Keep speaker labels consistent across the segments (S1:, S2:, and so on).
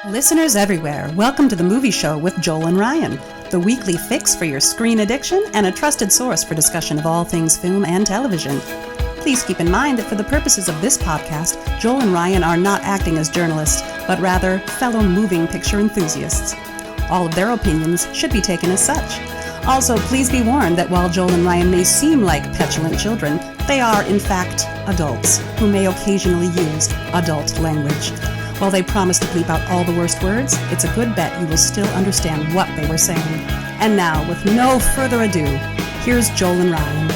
S1: Listeners everywhere, welcome to the Movie Show with Joel and Ryan, the weekly fix for your screen addiction and a trusted source for discussion of all things film and television. Please keep in mind that for the purposes of this podcast, Joel and Ryan are not acting as journalists, but rather fellow moving picture enthusiasts. All of their opinions should be taken as such. Also, please be warned that while Joel and Ryan may seem like petulant children, they are, in fact, adults who may occasionally use adult language. While they promise to bleep out all the worst words, it's a good bet you will still understand what they were saying. And now, with no further ado, here's Joel and Ryan.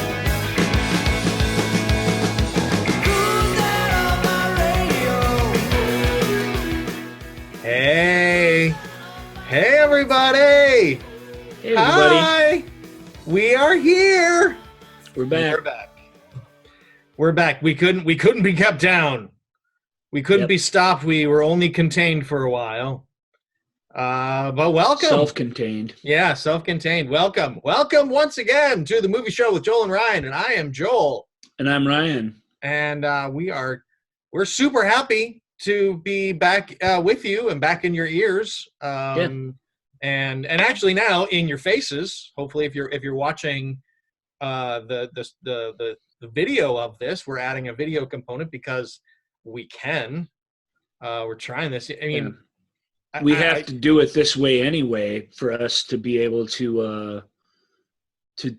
S2: Hey everybody!
S3: Hey everybody!
S2: Hi! We are here.
S3: We're back.
S2: We're back. We couldn't be kept down. We couldn't be stopped. We were only contained for a while. But welcome.
S3: Self-contained.
S2: Yeah, self-contained. Welcome once again to the Movie Show with Joel and Ryan. And I am Joel.
S3: And I'm Ryan.
S2: And we're super happy to be back with you and back in your ears. And actually now in your faces. Hopefully, if you're watching the video of this, we're adding a video component because we can. We're trying this. I mean,
S3: we have to do it this way anyway for us to be able to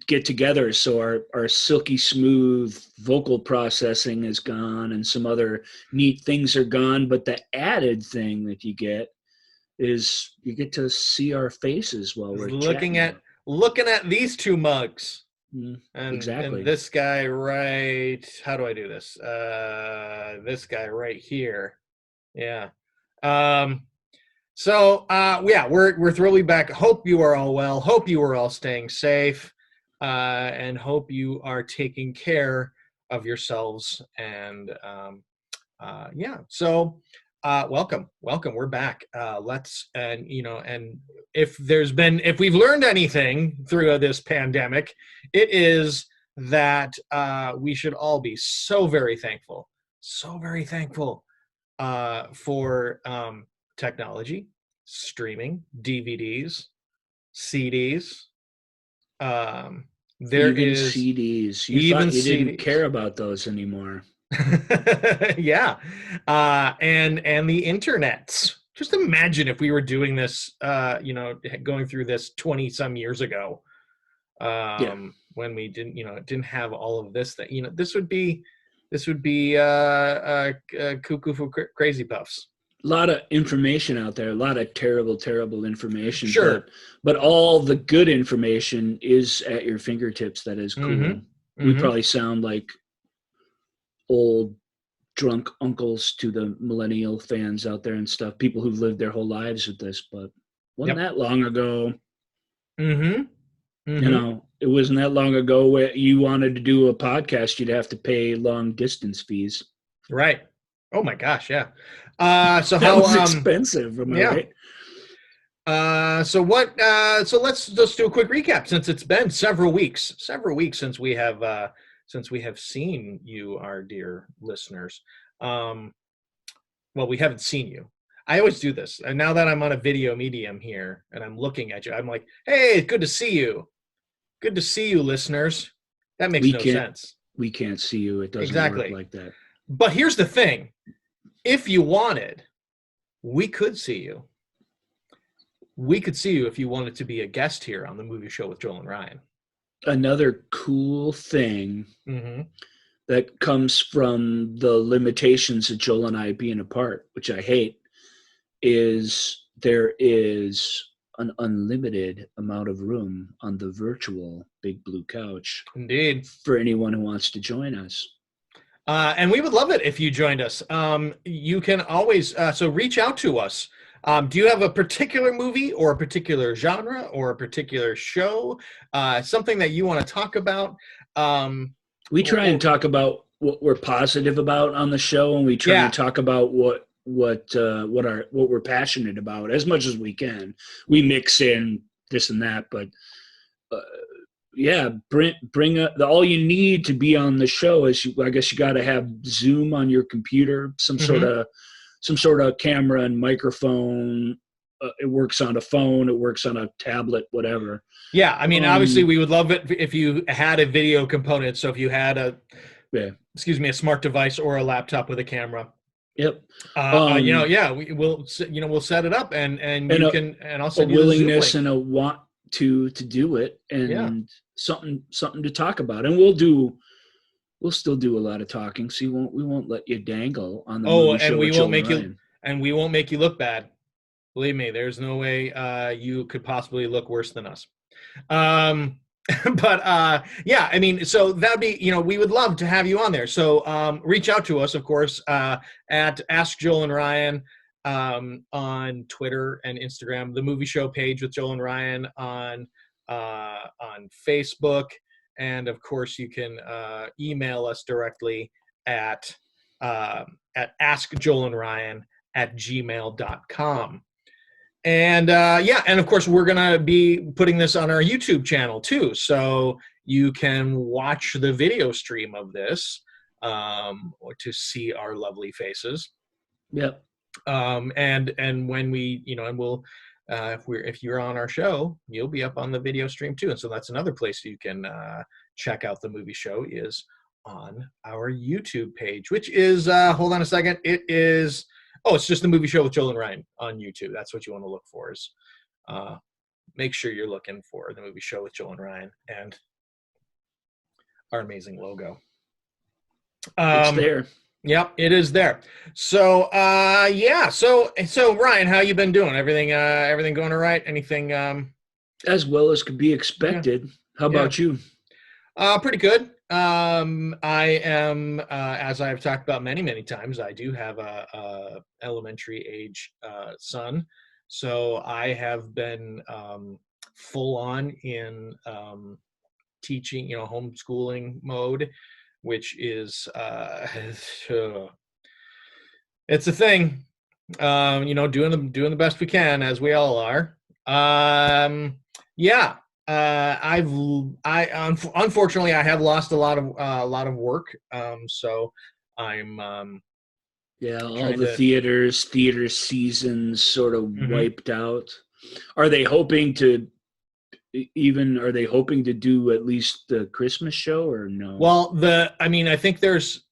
S3: get together. So our silky smooth vocal processing is gone, and some other neat things are gone. But the added thing that you get is you get to see our faces while we're
S2: looking at these two mugs.
S3: Exactly.
S2: And this guy right, how do I do this? This guy right here. Yeah. We're thrilled to be back. Hope you are all well. Hope you are all staying safe. And hope you are taking care of yourselves. And welcome. We're back. And if we've learned anything through this pandemic, it is that we should all be so very thankful for technology, streaming, DVDs, CDs.
S3: CDs. You thought you didn't care about those anymore.
S2: Yeah. And the internets. Just imagine if we were doing this, going through this 20 some years ago, when we didn't have all of this thing. This would be cuckoo for crazy puffs.
S3: A lot of information out there, a lot of terrible information.
S2: Sure.
S3: But all the good information is at your fingertips. That is cool. Mm-hmm. We probably sound like old drunk uncles to the millennial fans out there and stuff, people who've lived their whole lives with this, but wasn't that long ago. It wasn't that long ago where you wanted to do a podcast, you'd have to pay long distance fees.
S2: Right. Oh my gosh. Yeah. So
S3: that was expensive. Right?
S2: So let's just do a quick recap, since it's been several weeks since we have seen you, our dear listeners. We haven't seen you. I always do this. And now that I'm on a video medium here and I'm looking at you, I'm like, hey, good to see you. Good to see you, listeners. That makes no sense.
S3: We can't see you. It doesn't work like that.
S2: But here's the thing. If you wanted, we could see you. We could see you if you wanted to be a guest here on the Movie Show with Joel and Ryan.
S3: Another cool thing that comes from the limitations of Joel and I being apart, which I hate, is there is an unlimited amount of room on the virtual Big Blue Couch.
S2: Indeed.
S3: For anyone who wants to join us.
S2: And we would love it if you joined us. You can always reach out to us. Do you have a particular movie or a particular genre or a particular show, something that you want to talk about?
S3: We try and talk about what we're positive about on the show, and we try and talk about what we're passionate about as much as we can. We mix in this and that, but bring all you need to be on the show is I guess you got to have Zoom on your computer, some sort of some sort of camera and microphone. It works on a phone. It works on a tablet, whatever.
S2: Yeah, I mean, obviously, we would love it if you had a video component. So if you had a smart device or a laptop with a camera.
S3: Yep.
S2: We'll set it up and you can, and I'll send you the
S3: willingness
S2: Zoom link.
S3: and a want to do it, and something to talk about. And we'll still do a lot of talking. So we won't let you dangle on the movie show.
S2: And we won't make you look bad. Believe me, there's no way you could possibly look worse than us. But I mean, so that'd be, we would love to have you on there. So reach out to us, of course, at Ask Joel and Ryan on Twitter and Instagram, the Movie Show page with Joel and Ryan on Facebook, and of course you can email us directly at askjoelandryan@gmail.com. And and of course we're gonna be putting this on our YouTube channel too, so you can watch the video stream of this or to see our lovely faces.
S3: Yep.
S2: And when we, and we'll if you're on our show, you'll be up on the video stream too. And so that's another place you can check out the movie show is on our YouTube page, which is hold on a second, it is. Oh, it's just the Movie Show with Joel and Ryan on YouTube. That's what you want to look for. Is make sure you're looking for the Movie Show with Joel and Ryan and our amazing logo.
S3: It's there.
S2: Yep, it is there. So so Ryan, how you been doing? Everything going all right? Anything
S3: as well as could be expected. Yeah. How about you?
S2: Pretty good. I am, as I've talked about many times, I do have a elementary age son, so I have been full on in teaching, homeschooling mode, which is it's a thing. Doing the best we can, as we all are. Unfortunately I have lost a lot of work. So I'm
S3: all the theater seasons sort of wiped out. Are they hoping to do at least the Christmas show or no?
S2: Well, I think there's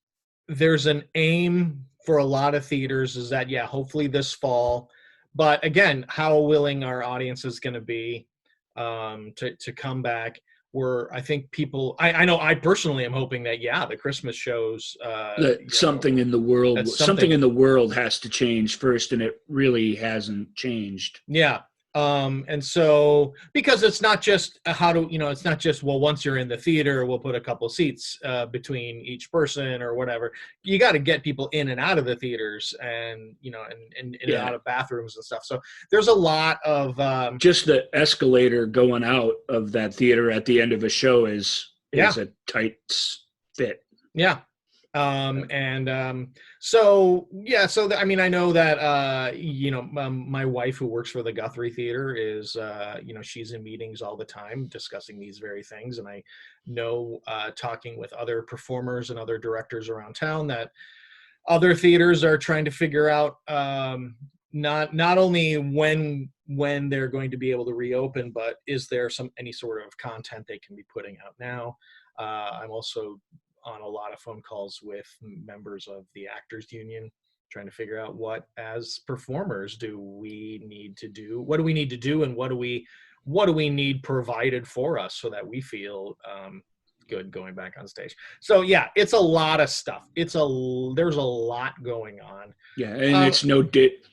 S2: an aim for a lot of theaters is that, hopefully this fall, but again, how willing our audience is going to be to come back. I think people, I know I personally am hoping that the Christmas shows
S3: something in the world has to change first, and it really hasn't changed.
S2: And so because it's not just it's not just, well, once you're in the theater we'll put a couple seats between each person or whatever. You got to get people in and out of the theaters and and in and out of bathrooms and stuff. So there's a lot of
S3: just the escalator going out of that theater at the end of a show is a tight fit. I know that my wife, who works for the Guthrie Theater, is she's in meetings all the time discussing these very things, and I know talking with other performers and other directors around town that other theaters are trying to figure out not only when they're going to be able to reopen, but is there any sort of content they can be putting out now. I'm also on a lot of phone calls with members of the Actors Union, trying to figure out what, as performers, do we need to do? What do we need to do, and what do we need provided for us so that we feel good going back on stage? So it's a lot of stuff. There's a lot going on. And it's no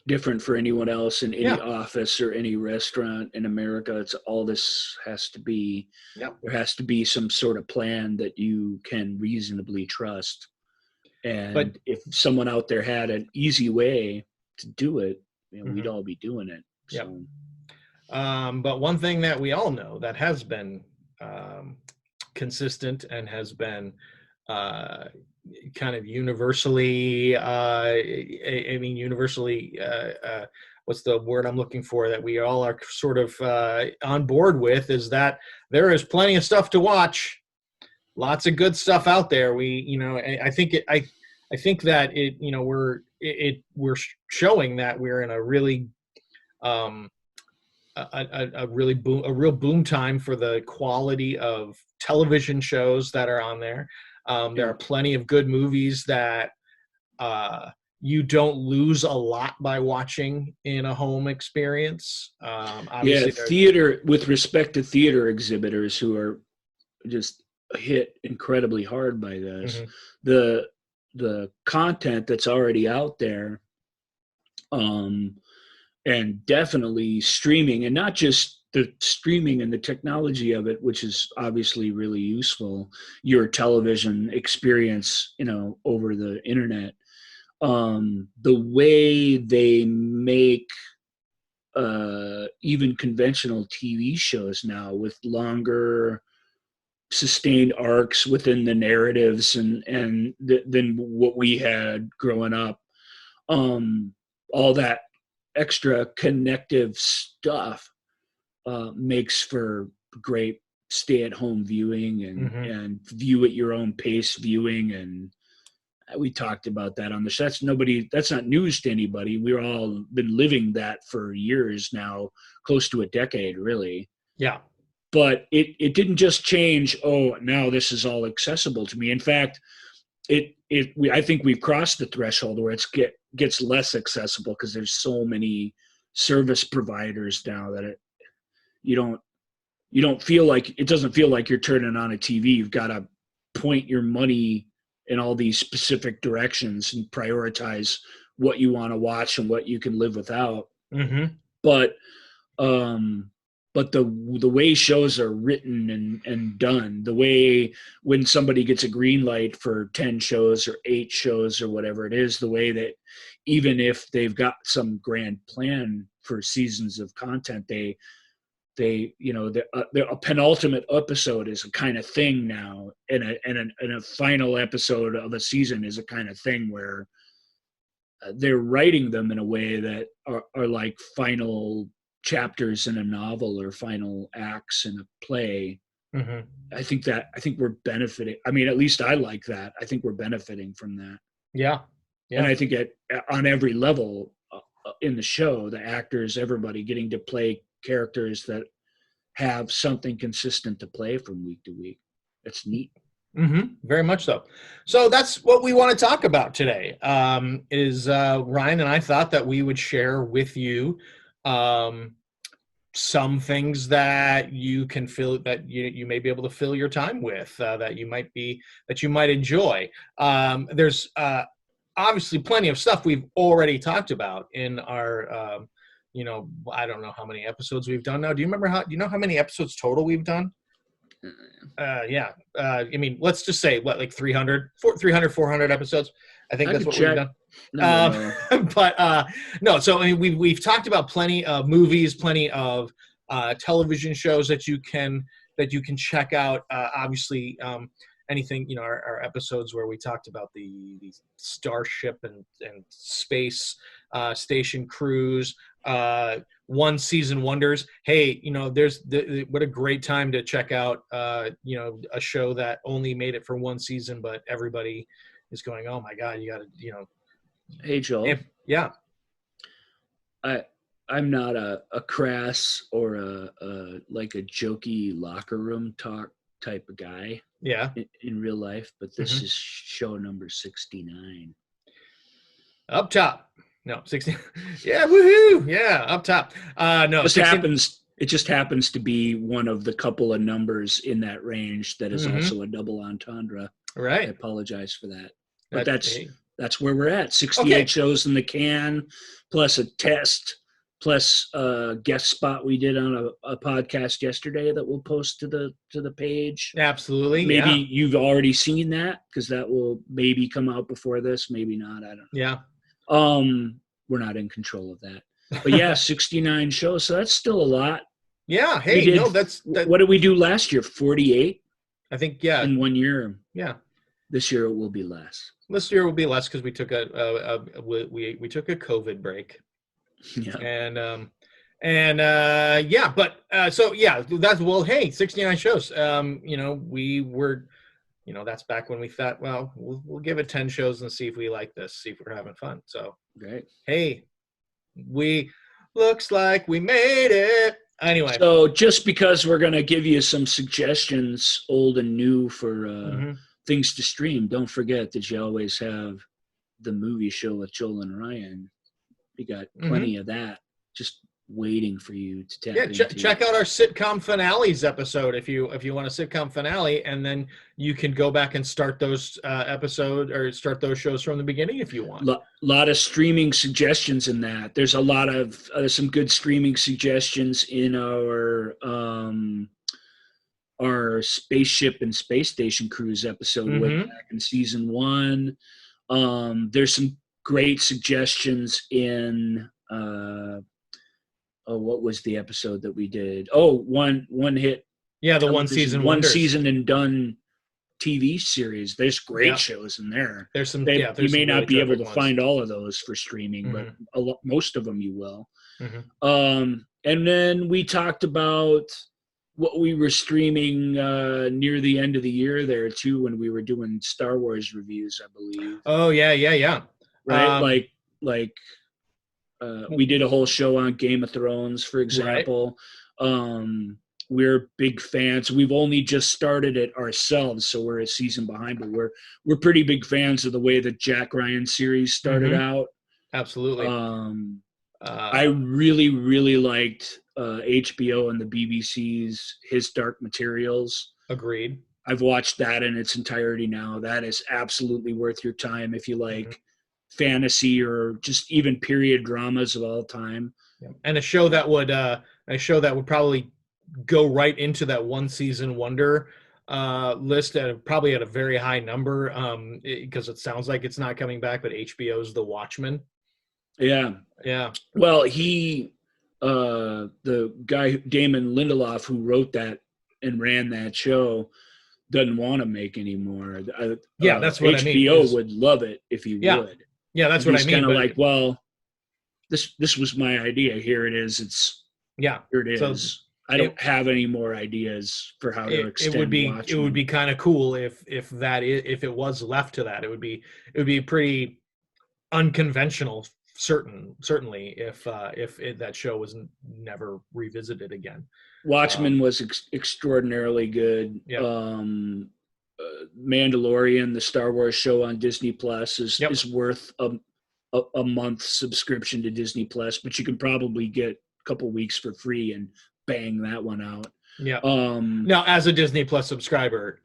S3: different for anyone else in any office or any restaurant in America. It's all this has to be. There has to be some sort of plan that you can reasonably trust. But if someone out there had an easy way to do it, we'd all be doing it. So.
S2: But one thing that we all know that has been consistent and has been kind of universally what's the word I'm looking for, that we all are sort of on board with, is that there is plenty of stuff to watch. Lots of good stuff out there. I think that we're showing that we're in a really a real boom time for the quality of television shows that are on there. There are plenty of good movies that you don't lose a lot by watching in a home experience. Obviously,
S3: theater, with respect to theater exhibitors who are just hit incredibly hard by this, the content that's already out there, and definitely streaming, and not just the streaming and the technology of it, which is obviously really useful, your television experience, over the internet. The way they make even conventional TV shows now, with longer sustained arcs within the narratives and than what we had growing up, all that extra connective stuff makes for great stay-at-home viewing and view at your own pace viewing. And we talked about that on the show. That's not news to anybody. We're all been living that for years now, close to a decade, really.
S2: Yeah.
S3: But it didn't just change, now this is all accessible to me. In fact, I think we've crossed the threshold where it gets less accessible, because there's so many service providers now that you don't feel like, it doesn't feel like you're turning on a TV. You've got to point your money in all these specific directions and prioritize what you want to watch and what you can live without. But the way shows are written and done, the way when somebody gets a green light for 10 shows or 8 shows or whatever it is, the way that even if they've got some grand plan for seasons of content, a penultimate episode is a kind of thing now, and a final episode of a season is a kind of thing where they're writing them in a way that are like final chapters in a novel or final acts in a play. I think we're benefiting. I mean, at least I like that. I think we're benefiting from that.
S2: Yeah.
S3: And I think on every level in the show, the actors, everybody getting to play characters that have something consistent to play from week to week. That's neat.
S2: Very much so. So that's what we want to talk about today. Is Ryan and I thought that we would share with you some things that you can fill, that you may be able to fill your time with, that you might enjoy. There's obviously plenty of stuff we've already talked about in our I don't know how many episodes we've done now. Do you know how many episodes total we've done? Yeah. I mean, let's just say like 300, 400 episodes. I think that's what we've done. But no, so I mean, we've talked about plenty of movies, plenty of television shows that you can check out. Obviously, anything, our episodes where we talked about the Starship and space station cruise, one season wonders. Hey, there's what a great time to check out a show that only made it for one season, but everybody is going, oh my God, you got to,
S3: Hey, Joel.
S2: Yeah.
S3: I'm not a crass or a like a jokey locker room talk type of guy.
S2: Yeah.
S3: In real life, but this is show number 69.
S2: Up top. No, 60. Yeah, woohoo! Yeah, up top. No,
S3: it just happens to be one of the couple of numbers in that range that is also a double entendre.
S2: Right.
S3: I apologize for that. But that's where we're at. 68 shows in the can, plus a test, plus a guest spot we did on a podcast yesterday that we'll post to the page.
S2: Absolutely.
S3: Maybe you've already seen that, because that will maybe come out before this, maybe not. I don't know.
S2: Yeah.
S3: We're not in control of that. But yeah, 69 shows, so that's still a lot.
S2: Yeah. Hey,
S3: what did we do last year? 48?
S2: I think, yeah.
S3: In 1 year.
S2: Yeah.
S3: This year it will be less.
S2: This year will be less because we took we took a COVID break.
S3: Yeah.
S2: But so yeah, that's, well, hey, 69 shows. We were that's back when we thought, well, we'll give it 10 shows and see if we like this, see if we're having fun. So,
S3: Right.
S2: Hey, looks like we made it. Anyway.
S3: So just because we're going to give you some suggestions, old and new, for things to stream, don't forget that you always have the movie show with Joel and Ryan. We got plenty of that just waiting for you to tap into.
S2: Check out our sitcom finales episode if you want a sitcom finale, and then you can go back and start those episodes or start those shows from the beginning if you want.
S3: Lot of streaming suggestions in that. There's a lot of some good streaming suggestions in our spaceship and space station cruise episode way back in season 1. There's some great suggestions in what was the episode that we did? One hit.
S2: Yeah, the one season
S3: and done TV series. There's great shows in there.
S2: There's some.
S3: You may not be able to find all of those for streaming, but most of them you will. And then we talked about what we were streaming near the end of the year there too, when we were doing Star Wars reviews, I believe.
S2: Oh yeah.
S3: Right, we did a whole show on Game of Thrones, for example. Right. We're big fans. We've only just started it ourselves, so we're a season behind, but we're pretty big fans of the way the Jack Ryan series started out.
S2: Absolutely.
S3: I really, really liked HBO and the BBC's His Dark Materials.
S2: Agreed.
S3: I've watched that in its entirety now. That is absolutely worth your time if you like fantasy or just even period dramas of all time.
S2: And a show that would probably go right into that one season wonder list probably at a very high number because it sounds like it's not coming back, but HBO's The Watchmen.
S3: Yeah. Well, the guy Damon Lindelof, who wrote that and ran that show, doesn't want to make anymore.
S2: That's what
S3: HBO
S2: I mean.
S3: would love it if he would.
S2: Yeah, that's what I mean.
S3: He's kind of like, well, this was my idea. Here it is. Here it is. So I don't have any more ideas for how to extend.
S2: It would be kind of cool if it was left to that. It would be pretty unconventional. Certainly, if that show was never revisited again.
S3: Watchmen was extraordinarily good. Mandalorian, the Star Wars show on Disney Plus, is worth a month subscription to Disney Plus, but you can probably get a couple weeks for free and bang that one out. Now, as a Disney Plus subscriber,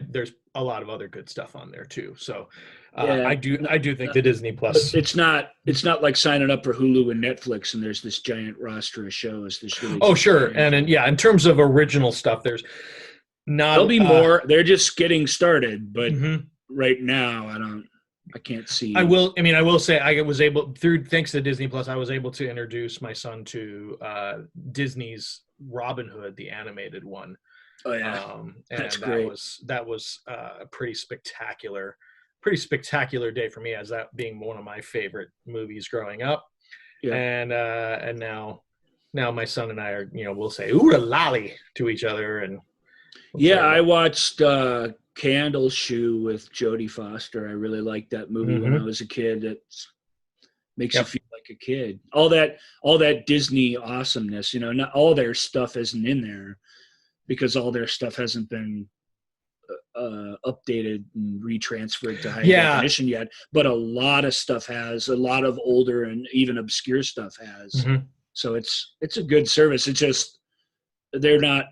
S3: there's a lot of other good stuff on there too. So I do think the Disney Plus. It's not like signing up for Hulu and Netflix and there's this giant roster of shows.
S2: Sure, and in terms of original stuff, there's not.
S3: There'll be more. They're just getting started, but right now I can't see.
S2: I will say I was able thanks to Disney Plus, I was able to introduce my son to Disney's Robin Hood, the animated one.
S3: Oh yeah,
S2: and
S3: that's great.
S2: That was a pretty spectacular day for me, as that being one of my favorite movies growing up. Yeah. And now my son and I are, we'll say ooh la lolly to each other. And
S3: I watched Candle Shoe with Jodie Foster. I really liked that movie when I was a kid. It makes you feel like a kid. All that Disney awesomeness, not all their stuff isn't in there because all their stuff hasn't been updated and retransferred to high definition yet, but a lot of stuff has. A lot of older and even obscure stuff has. So it's a good service. It's just they're not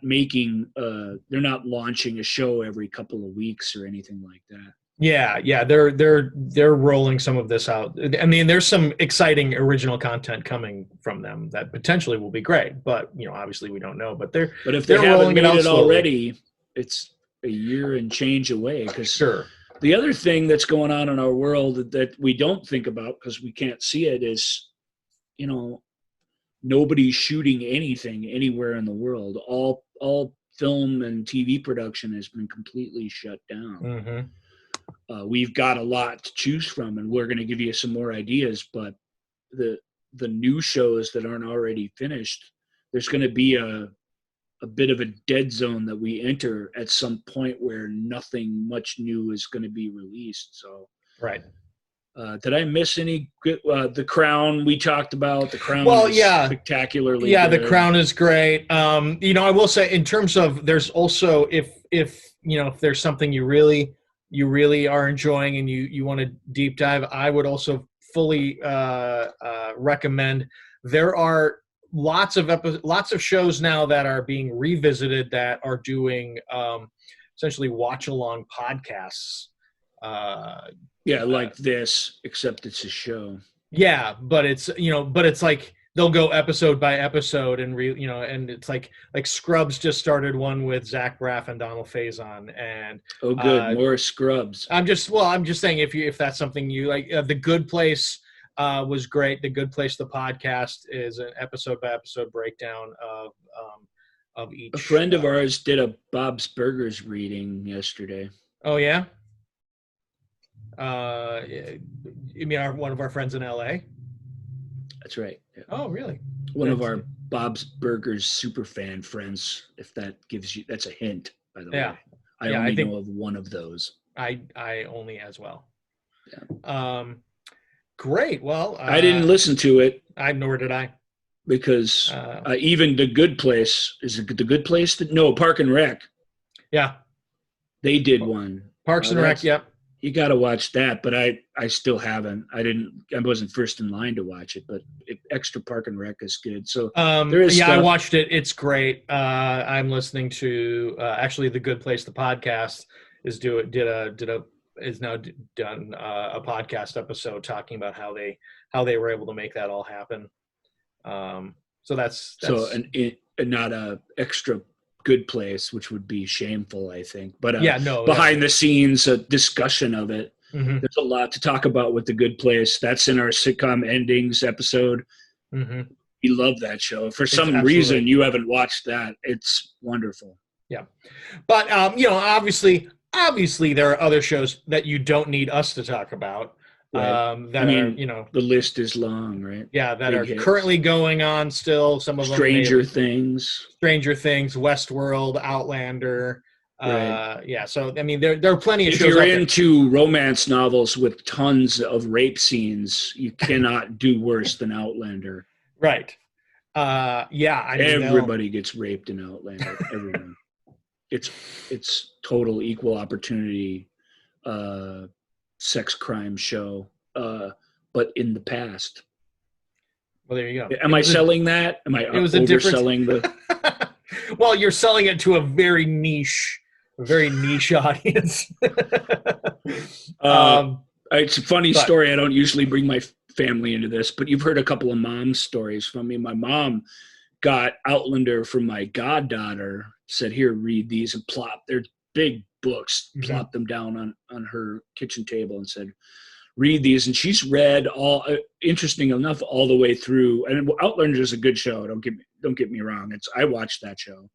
S3: launching a show every couple of weeks or anything like that.
S2: Yeah, they're rolling some of this out. I mean, there's some exciting original content coming from them that potentially will be great, but obviously we don't know. But
S3: if they haven't made it already, it's a year and change away. Because the other thing that's going on in our world that we don't think about because we can't see it is, nobody's shooting anything anywhere in the world. All film and TV production has been completely shut down. We've got a lot to choose from, and we're going to give you some more ideas. But the new shows that aren't already finished, there's going to be a a bit of a dead zone that we enter at some point where nothing much new is going to be released. So,
S2: right.
S3: Did I miss any good? The Crown we talked about. The Crown is spectacularly
S2: good.
S3: The
S2: Crown is great. I will say in terms of there's also if there's something you really are enjoying and you want to deep dive, I would also fully recommend. There are lots of shows now that are being revisited that are doing essentially watch along podcasts.
S3: Like this, except it's a show.
S2: Yeah, but it's like they'll go episode by episode and and it's like Scrubs just started one with Zach Braff and Donald Faison, and
S3: more Scrubs.
S2: I'm just saying if that's something you like. The Good Place was great. The Good Place, the podcast, is an episode by episode breakdown of each.
S3: A friend of ours did a Bob's Burgers reading yesterday.
S2: Oh yeah. You mean one of our friends in LA?
S3: That's right. Yeah.
S2: Oh, really?
S3: One of our Bob's Burgers superfan friends, if that gives you, that's a hint, by the way. I know of one of those.
S2: I only as well. Yeah. Great. Well,
S3: I didn't listen to it.
S2: Nor did I.
S3: Because even The Good Place, is it The Good Place? No, Park and Rec.
S2: Yeah.
S3: They did one.
S2: Parks and Rec, yep.
S3: You got to watch that, but I still haven't. I wasn't first in line to watch it, but Extra Park and Rec is good. So there is stuff.
S2: I watched it. It's great. I'm listening to actually The Good Place, the podcast is now done a podcast episode talking about how they were able to make that all happen. So that's not a extra Good Place, which would be shameful, I think. But behind the scenes, a discussion of it. Mm-hmm. There's a lot to talk about with The Good Place. That's in our sitcom endings episode. Mm-hmm. We love that show. For some reason, you haven't watched that. It's wonderful. Yeah, but obviously, there are other shows that you don't need us to talk about.
S3: Right. The list is long, right?
S2: Yeah, that are currently going on still. Some of them
S3: Stranger Things,
S2: Westworld, Outlander. Right. So there are plenty of shows.
S3: If you're into romance novels with tons of rape scenes, you cannot do worse than Outlander.
S2: Right.
S3: Everybody gets raped in Outlander. Everyone. It's total equal opportunity. Sex crime show, but in the past.
S2: Well, there you go.
S3: Am I selling that? Am I overselling the?
S2: Well, you're selling it to a very niche audience.
S3: It's a funny story. I don't usually bring my family into this, but you've heard a couple of mom stories from me. My mom got Outlander from my goddaughter. Said, "Here, read these," and plopped. They're big books, plopped them down on her kitchen table and said, "Read these." And she's read all, interesting enough, all the way through. And Outlander is a good show. Don't get me wrong. I watched that show.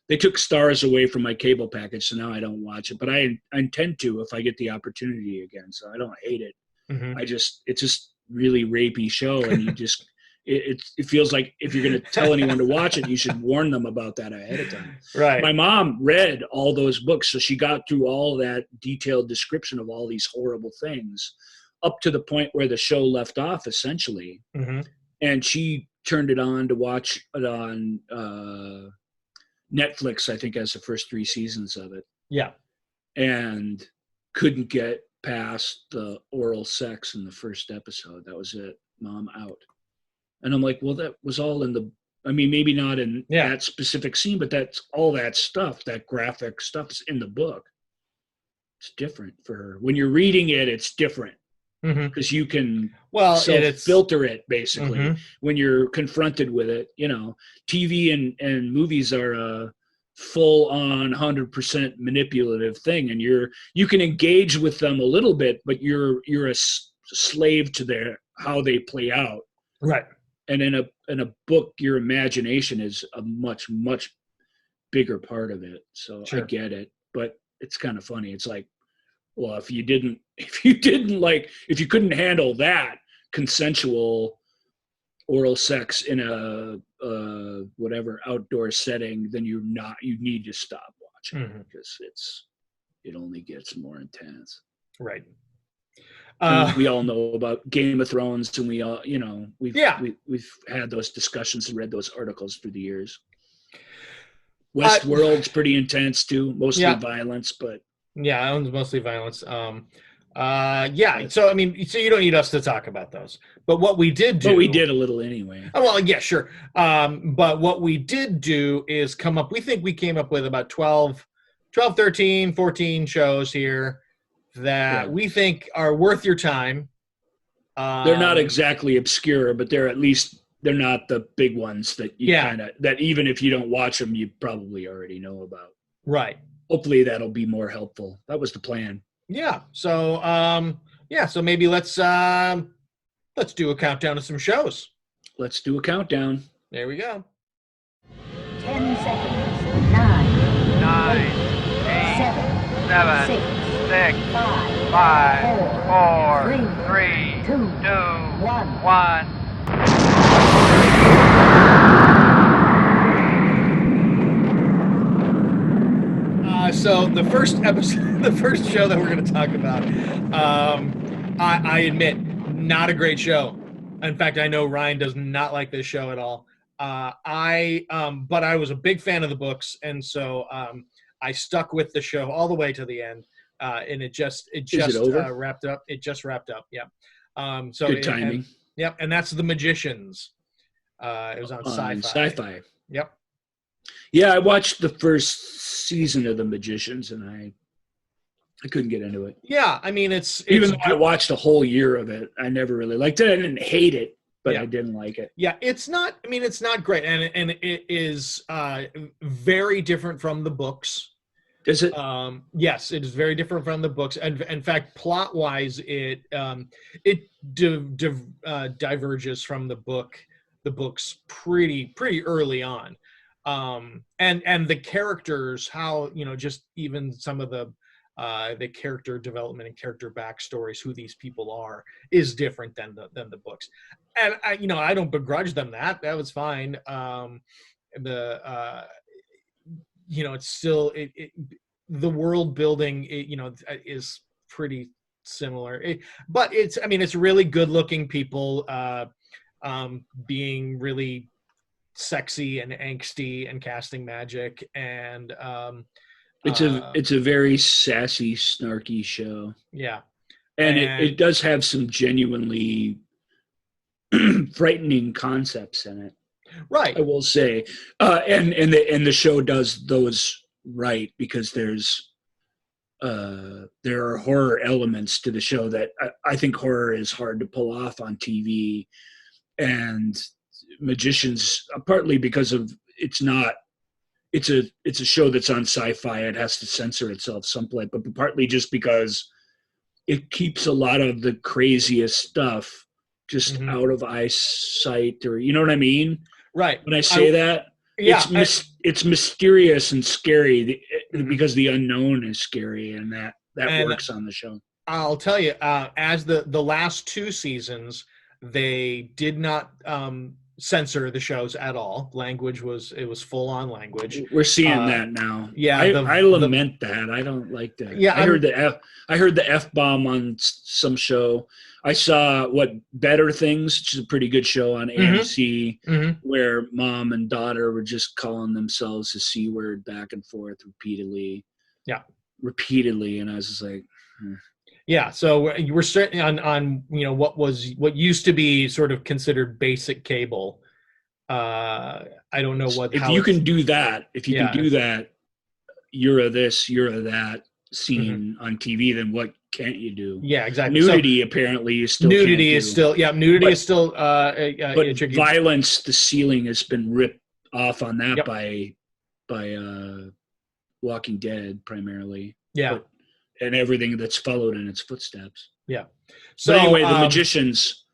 S3: They took Stars away from my cable package, so now I don't watch it. But I intend to if I get the opportunity again. So I don't hate it. Mm-hmm. It's just really rapey show, and you just. It feels like if you're going to tell anyone to watch it, you should warn them about that ahead of time.
S2: Right.
S3: My mom read all those books, so she got through all that detailed description of all these horrible things up to the point where the show left off, essentially. Mm-hmm. And she turned it on to watch it on Netflix, I think, as the first 3 seasons of it.
S2: Yeah.
S3: And couldn't get past the oral sex in the first episode. That was it. Mom out. And I'm like, well, that was all maybe not in that specific scene, but that's all that stuff, that graphic stuff is in the book. It's different for her. When you're reading it, it's different because you can filter it, basically, when you're confronted with it. TV and movies are a full-on 100% manipulative thing, and you can engage with them a little bit, but you're a slave to how they play out.
S2: Right.
S3: And in a book, your imagination is a much, much bigger part of it. So sure. I get it, but it's kind of funny. It's like, well, if you couldn't handle that consensual oral sex in a whatever outdoor setting, then you need to stop watching
S2: Mhm.
S3: because it only gets more intense.
S2: Right.
S3: And we all know about Game of Thrones, and we all, we've
S2: Yeah.
S3: we've had those discussions and read those articles through the years. Westworld's pretty intense too, mostly violence, but
S2: yeah, it's mostly violence. Yeah. So I mean, so you don't need us to talk about those, but what we did do,
S3: but we did a little anyway.
S2: Oh, well, yeah, sure. But what we did do is we think we came up with about 12, 13, 14 shows here that we think are worth your time.
S3: They're not exactly obscure, but they're not the big ones that that even if you don't watch them, you probably already know about.
S2: Right.
S3: Hopefully that'll be more helpful. That was the plan.
S2: Yeah. So, so maybe let's do a countdown of some shows.
S3: Let's do a countdown.
S2: There we go.
S4: 10 seconds. 9, 8, 7, 6, 5, 4, 3, 2, 1.
S2: So the first episode, the first show that we're going to talk about, I admit, not a great show. In fact, I know Ryan does not like this show at all. But I was a big fan of the books, and so I stuck with the show all the way to the end. And it just wrapped up. It just wrapped up. Yeah. So
S3: good timing.
S2: Yep. And that's The Magicians. It was on Sci-Fi. Yep.
S3: Yeah, I watched the first season of The Magicians, and I couldn't get into it.
S2: Yeah, I mean, it's
S3: even though I watched a whole year of it, I never really liked it. I didn't hate it, but I didn't like it.
S2: Yeah, it's not. I mean, it's not great, and it is very different from the books.
S3: Is it?
S2: Yes, it is very different from the books, and in fact, plot-wise, it diverges from the book. The books pretty early on. And the characters, how, just even some of the character development and character backstories, who these people are, is different than the books. And I don't begrudge them that. That was fine. It's still the world building, is pretty similar. But it's really good looking people being really sexy and angsty and casting magic, and
S3: it's a very sassy, snarky show.
S2: Yeah,
S3: and it does have some genuinely frightening concepts in it.
S2: Right,
S3: I will say, and the show does those right, because there are horror elements to the show that I think horror is hard to pull off on TV, and Magicians, partly because of it's a show that's on Sci-Fi. It has to censor itself someplace, but partly just because it keeps a lot of the craziest stuff just out of eyesight, or you know what I mean?
S2: Right.
S3: When I say that, it's mysterious and scary because the unknown is scary, and that works on the show.
S2: I'll tell you, as the last two seasons, they did not censor the shows at all. Language was full-on language.
S3: We're seeing that now.
S2: Yeah,
S3: I lament that. I don't like that.
S2: Yeah,
S3: I heard the F-bomb on some show. I saw Better Things, which is a pretty good show on AMC, where mom and daughter were just calling themselves the C word back and forth repeatedly. Yeah, repeatedly, and I was just like.
S2: Yeah, so we're certainly on what used to be sort of considered basic cable. I don't know
S3: if you can do that. If you can do that, you're a this, you're a that scene on TV. Then what can't you do?
S2: Yeah, exactly.
S3: Nudity apparently you still.
S2: Nudity is still is still.
S3: But violence, the ceiling has been ripped off on that by Walking Dead primarily.
S2: Yeah.
S3: And everything that's followed in its footsteps.
S2: Yeah.
S3: So anyway, The Magicians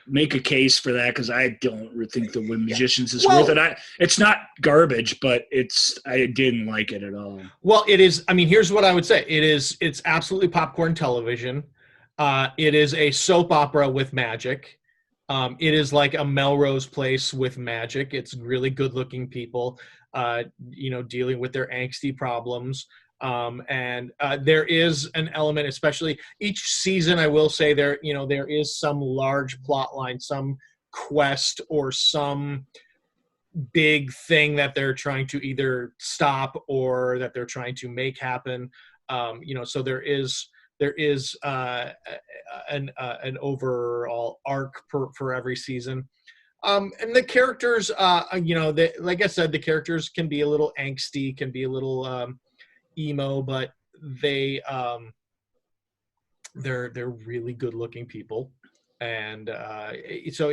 S3: make a case for that, because I don't think The Magicians is worth it. It's not garbage, but I didn't like it at all.
S2: Well, it is. I mean, here's what I would say. It's absolutely popcorn television. It is a soap opera with magic. It is like a Melrose Place with magic. It's really good-looking people, dealing with their angsty problems. And there is an element, especially each season, I will say there is some large plot line, some quest or some big thing that they're trying to either stop or that they're trying to make happen. So there is an overall arc for every season. And the characters, like I said, the characters can be a little angsty, can be a little emo, but they're really good looking people. And so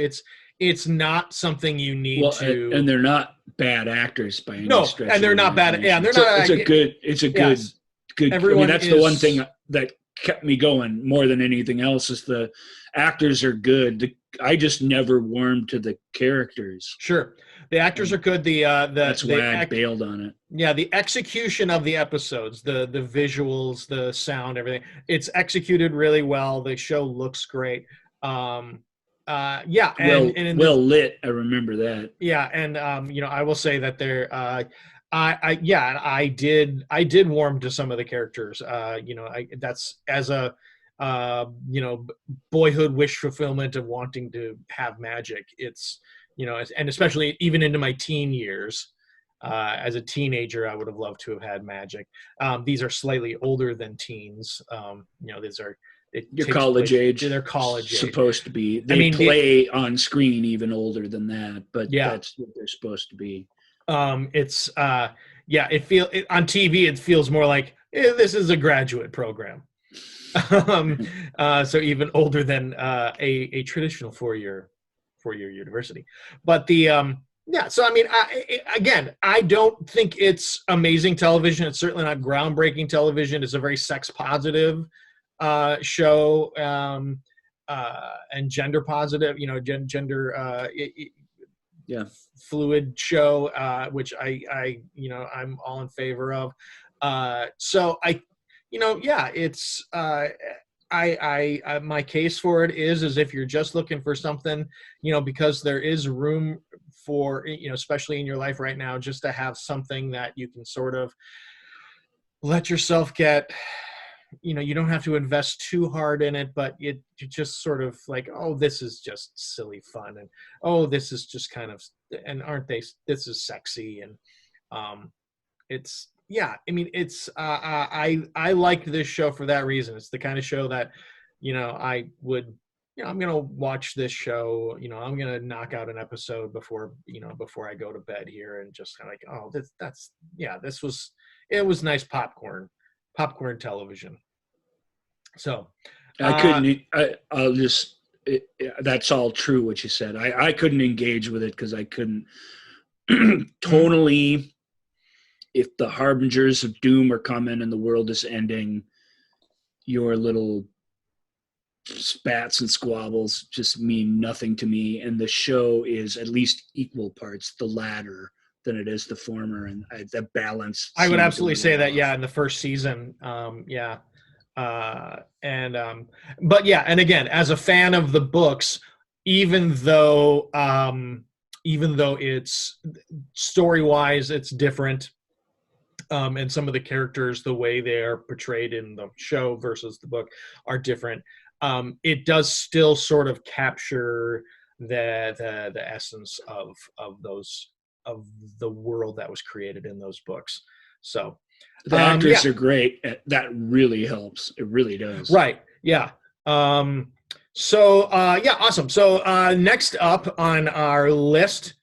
S2: it's not something you need to.
S3: And they're not bad actors by any stretch.
S2: And they're not bad. Yeah, they're not.
S3: It's a good.
S2: Everyone
S3: that's the one thing that kept me going more than anything else is the actors are good. I just never warmed to the characters.
S2: Sure, the actors are good.
S3: That's why I bailed on it.
S2: Yeah, the execution of the episodes, the visuals, the sound, everything. It's executed really well. The show looks great. Well
S3: lit. I remember that.
S2: Yeah, and I will say that I did warm to some of the characters. That's as a boyhood wish fulfillment of wanting to have magic. It's and especially even into my teen years. As a teenager, I would have loved to have had magic. These are slightly older than teens. These are.
S3: Your college age.
S2: They're college
S3: supposed to be. They play on screen even older than that, but that's what they're supposed to be.
S2: On TV it feels more like this is a graduate program. So even older than a traditional four-year university. But so I mean, I don't think it's amazing television. It's certainly not groundbreaking television. It's a very sex positive show, and gender positive, gender fluid show, which I'm all in favor of. So it's my case for it is if you're just looking for something, because there is room for, especially in your life right now, just to have something that you can sort of let yourself get. You don't have to invest too hard in it, but you just sort of like, oh, this is just silly fun, and oh, this is just kind of, and aren't they? This is sexy, and it's I liked this show for that reason. It's the kind of show that I would. I'm gonna watch this show. I'm gonna knock out an episode before I go to bed here, and just kind of like, oh, it was nice popcorn television. So
S3: I couldn't. I'll just. That's all true what you said. I couldn't engage with it because I couldn't. Tonally, if the harbingers of doom are coming and the world is ending, your little spats and squabbles just mean nothing to me. And the show is at least equal parts the latter than it is the former, and the balance.
S2: I would absolutely say that, in the first season, and again, as a fan of the books, even though it's story-wise, it's different, and some of the characters, the way they are portrayed in the show versus the book are different. It does still sort of capture the essence of the world that was created in those books. So
S3: the actors are great. That really helps. It really does.
S2: Right. Yeah. Awesome. So next up on our list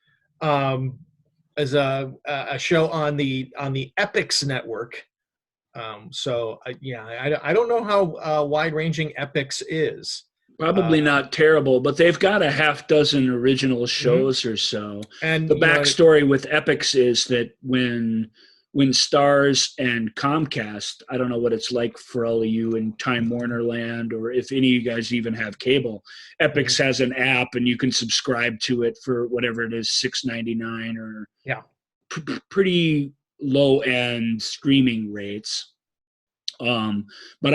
S2: is a show on the Epix network. I don't know how wide-ranging Epix is.
S3: Probably not terrible, but they've got a half dozen original shows or so. And the backstory with Epix is that when Starz and Comcast, I don't know what it's like for all of you in Time Warner land, or if any of you guys even have cable, Epix has an app and you can subscribe to it for whatever it is, $6.99 or pretty low end streaming rates. But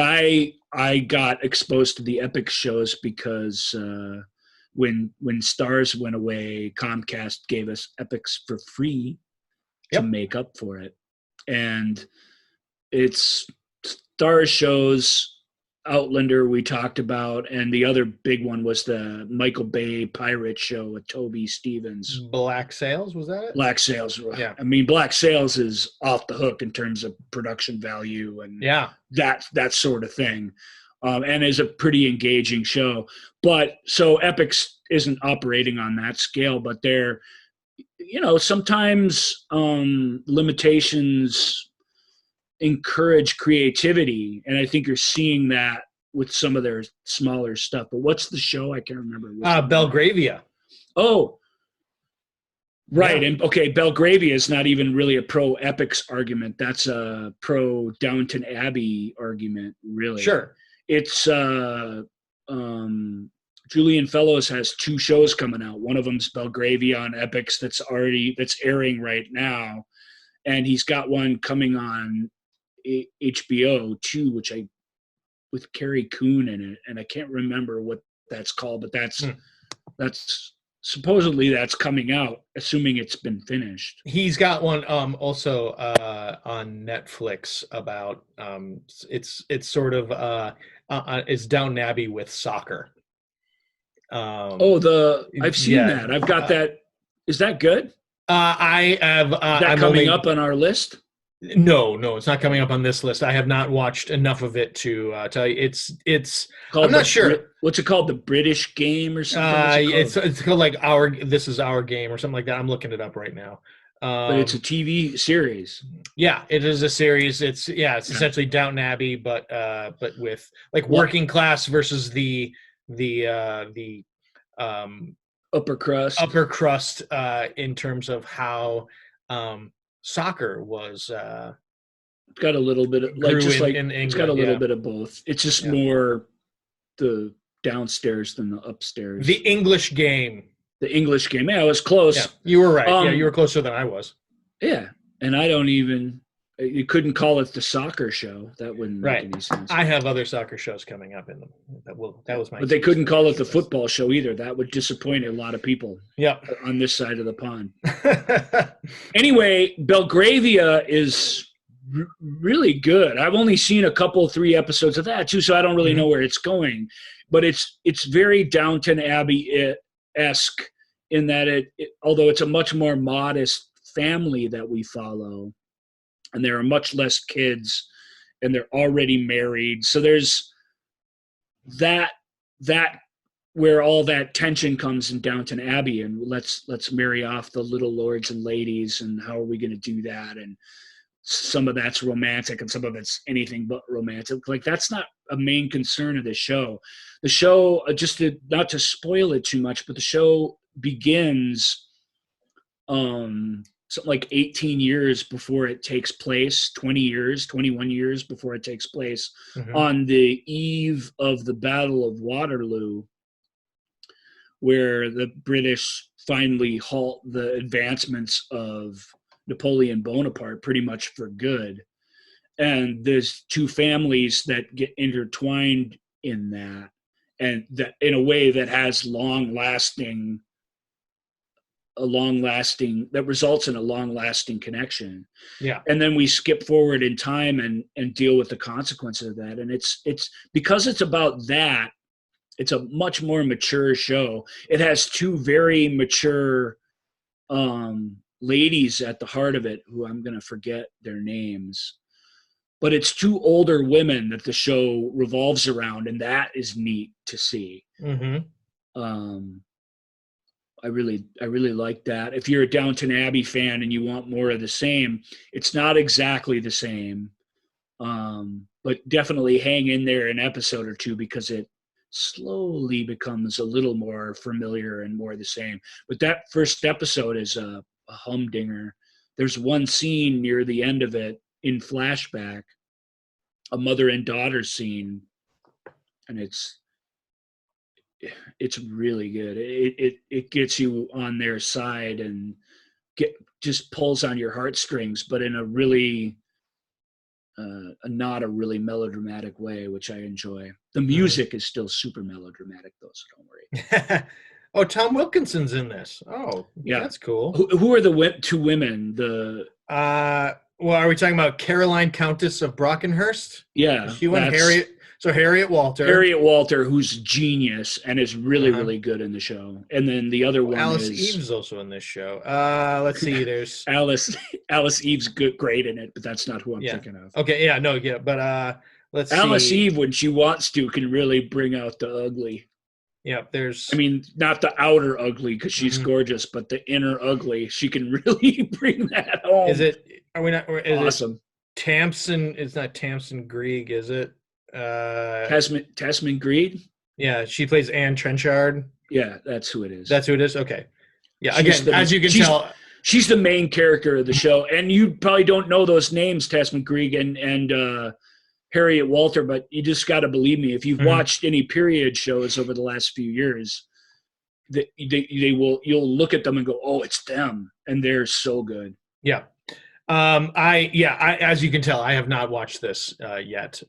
S3: I got exposed to the Epix shows because when Stars went away, Comcast gave us Epix for free to make up for it. And it's Stars shows, Outlander we talked about, and the other big one was the Michael Bay pirate show with Toby Stevens.
S2: Black Sails, was that it?
S3: Black Sails.
S2: Yeah.
S3: I mean, Black Sails is off the hook in terms of production value and that sort of thing. And is a pretty engaging show. But so Epix isn't operating on that scale, but they're, sometimes limitations encourage creativity, and I think you're seeing that with some of their smaller stuff. But what's the show? I can't remember.
S2: Belgravia.
S3: Oh, right. Yeah. And okay, Belgravia is not even really a pro Epix argument. That's a pro Downton Abbey argument, really.
S2: Sure.
S3: It's Julian Fellows has 2 shows coming out. One of them's Belgravia on Epix that's airing right now, and he's got one coming on HBO too, with Carrie Coon in it, and I can't remember what that's called, but that's supposedly that's coming out, assuming it's been finished.
S2: He's got one also on Netflix about it's sort of it's Downton Abbey with soccer.
S3: I've seen that. I've got that. Is that good?
S2: I have.
S3: Is that coming up on our list?
S2: No, it's not coming up on this list. I have not watched enough of it to tell you. It's
S3: called
S2: I'm not sure.
S3: What's it called? The British Game or something?
S2: It's called like This Is Our Game or something like that. I'm looking it up right now.
S3: But it's a TV series.
S2: Yeah, it is a series. It's essentially Downton Abbey, but with like working class versus the
S3: upper crust
S2: in terms of how soccer was
S3: got a little bit of it's got a little bit of both. It's just more the downstairs than the upstairs.
S2: The English Game.
S3: Yeah, I was close.
S2: Yeah, you were right. You were closer than I was.
S3: Yeah, and you couldn't call it the soccer show. That wouldn't make any sense.
S2: I have other soccer shows coming up in them. That was my.
S3: But they couldn't call it the football show either. That would disappoint a lot of people.
S2: Yeah.
S3: On this side of the pond. Anyway, Belgravia is really good. I've only seen 3 episodes of that too, so I don't really know where it's going. But it's very Downton Abbey-esque in that it although it's a much more modest family that we follow. And there are much less kids, and they're already married. So there's that where all that tension comes in Downton Abbey, and let's marry off the little lords and ladies, and how are we going to do that? And some of that's romantic, and some of it's anything but romantic. Like that's not a main concern of the show. The show, not to spoil it too much, but the show begins something like 18 years before it takes place, 21 years before it takes place, on the eve of the Battle of Waterloo, where the British finally halt the advancements of Napoleon Bonaparte pretty much for good. And there's 2 families that get intertwined in that, and that in a way that has that results in a long-lasting connection. Yeah. And then we skip forward in time and deal with the consequences of that. And it's because it's about that, it's a much more mature show. It has 2 very mature ladies at the heart of it, who I'm going to forget their names. But it's 2 older women that the show revolves around, and that is neat to see. I really like that. If you're a Downton Abbey fan and you want more of the same, it's not exactly the same, but definitely hang in there an episode or 2, because it slowly becomes a little more familiar and more the same. But that first episode is a humdinger. There's one scene near the end of it in flashback, a mother and daughter scene, and it's really good. It gets you on their side and just pulls on your heartstrings, but in a really not a really melodramatic way, which I enjoy. The music is still super melodramatic though, so don't worry.
S2: Oh, Tom Wilkinson's in this. Oh,
S3: Yeah.
S2: that's cool.
S3: Who are the two women? The
S2: Well, are we talking about Caroline Countess of Brockenhurst?
S3: yeah,
S2: She won
S3: that's
S2: Harriet. So Harriet Walter.
S3: Harriet Walter, who's genius and is really
S2: Uh-huh.
S3: really good in the show. And then the other one
S2: Alice
S3: is
S2: Eve's also in this show. Let's see. There's
S3: Alice Eve's great in it, but that's not who I'm thinking of.
S2: okay. Yeah, no, yeah, but let's
S3: Alice
S2: see.
S3: Eve, when she wants to, can really bring out the ugly.
S2: Yeah, there's.
S3: I mean, not the outer ugly because she's
S2: Mhm.
S3: gorgeous, but the inner ugly, she can really bring that home.
S2: Is it? Are we not? Or is
S3: awesome?
S2: it Tamsin? It's not Tamsin Greig, is it?
S3: Tasman Greed?
S2: Yeah, she plays Anne Trenchard.
S3: Yeah, that's who it is.
S2: That's who it is. Okay. Yeah.
S3: She's
S2: Again, as you can tell,
S3: she's the main character of the show, and you probably don't know those names, Tasman Greig and Harriet Walter, but you just got to believe me. If you've
S2: Mhm.
S3: watched any period shows over the last few years, you'll look at them and go, "Oh, it's them," and they're so good.
S2: yeah. I as you can tell, I have not watched this yet.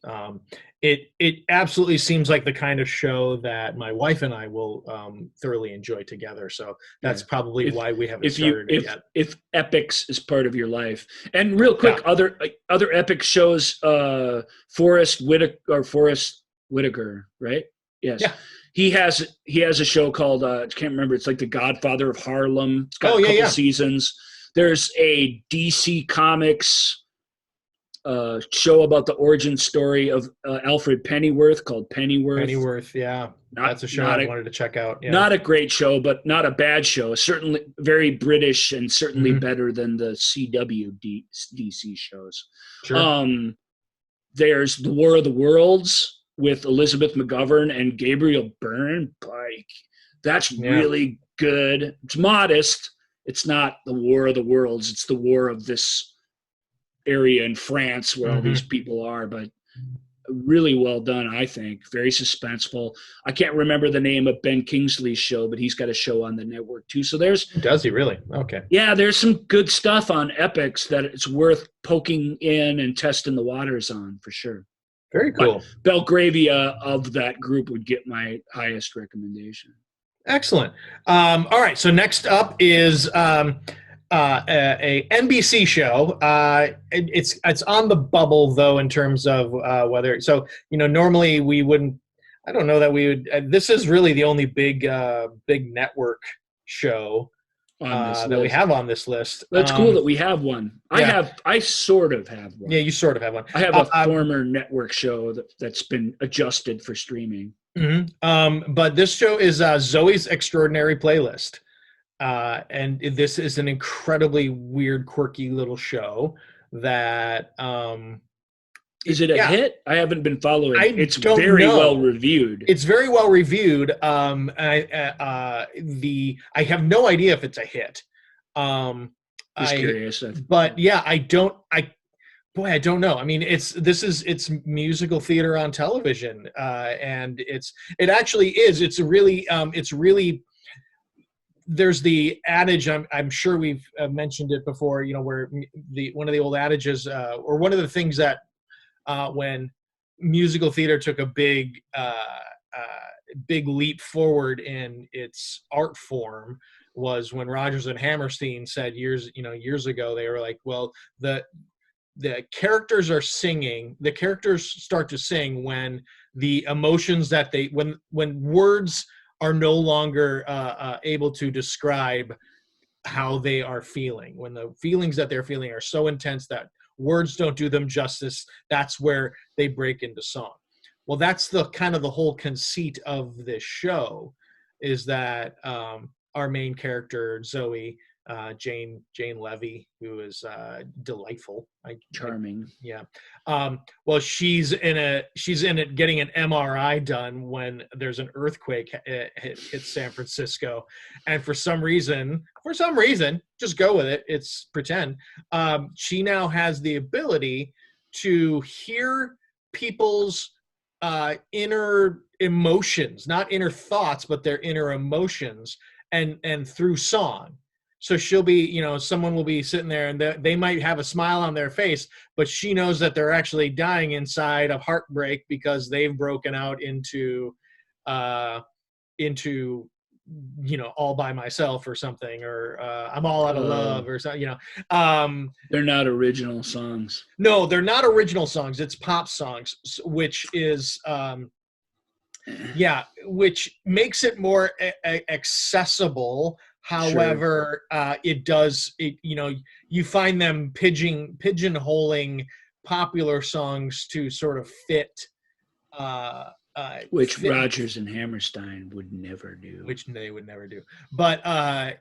S2: It absolutely seems like the kind of show that my wife and I will thoroughly enjoy together. So that's probably why we haven't started it yet.
S3: If Epics is part of your life, and real quick, other Epic shows, Forrest Whitaker, right? Yes.
S2: Yeah.
S3: He has a show called I can't remember. It's like The Godfather of Harlem. It's got a couple seasons. There's a DC Comics show about the origin story of Alfred Pennyworth called Pennyworth.
S2: Pennyworth, yeah. That's a show I wanted to check out. Yeah.
S3: Not a great show, but not a bad show. Certainly very British and certainly better than the CW DC shows.
S2: Sure.
S3: There's The War of the Worlds with Elizabeth McGovern and Gabriel Byrne. Like, that's really good. It's modest. It's not the War of the Worlds. It's the war of this area in France where all these people are, but really well done, I think. Very suspenseful. I can't remember the name of Ben Kingsley's show, but he's got a show on the network too. So
S2: does he really? Okay.
S3: Yeah, there's some good stuff on Epics that it's worth poking in and testing the waters on for sure.
S2: Very cool.
S3: But Belgravia of that group would get my highest recommendation.
S2: Excellent. All right. So next up is a NBC show. It's on the bubble though in terms of whether. So normally we wouldn't. I don't know that we would. This is really the only big network show that we have on this list.
S3: That's cool that we have one. I sort of have one.
S2: Yeah, you sort of have one.
S3: I have a former network show that's been adjusted for streaming.
S2: Mm-hmm. But this show is Zoe's Extraordinary Playlist. And this is an incredibly weird, quirky little show that
S3: is it a hit? I haven't been following. It's very well reviewed.
S2: It's very well reviewed. I have no idea if it's a hit.
S3: Just curious.
S2: But yeah, I don't know. I mean, it's musical theater on television, and it actually is. It's really. There's the adage. I'm sure we've mentioned it before. Where one of the old adages, or one of the things that when musical theater took a big leap forward in its art form was when Rodgers and Hammerstein said years ago, they were like, well, the characters are singing. The characters start to sing when the emotions that when words are no longer able to describe how they are feeling. When the feelings that they're feeling are so intense that words don't do them justice, that's where they break into song. Well, that's the kind of the whole conceit of this show, is that our main character, Zoe, Jane Levy, who is delightful,
S3: charming.
S2: Well, she's in it getting an MRI done when there's an earthquake hits San Francisco, and for some reason, just go with it. It's pretend. She now has the ability to hear people's inner emotions, not inner thoughts, but their inner emotions, and through song. So she'll be, someone will be sitting there and they might have a smile on their face, but she knows that they're actually dying inside of heartbreak because they've broken out into All by myself or something, or I'm all out of love or something,
S3: They're not original songs.
S2: No, they're not original songs. It's pop songs, which is, which makes it more accessible. However, you find them pigeonholing popular songs to sort of fit,
S3: which Rodgers and Hammerstein would never do.
S2: Which they would never do. But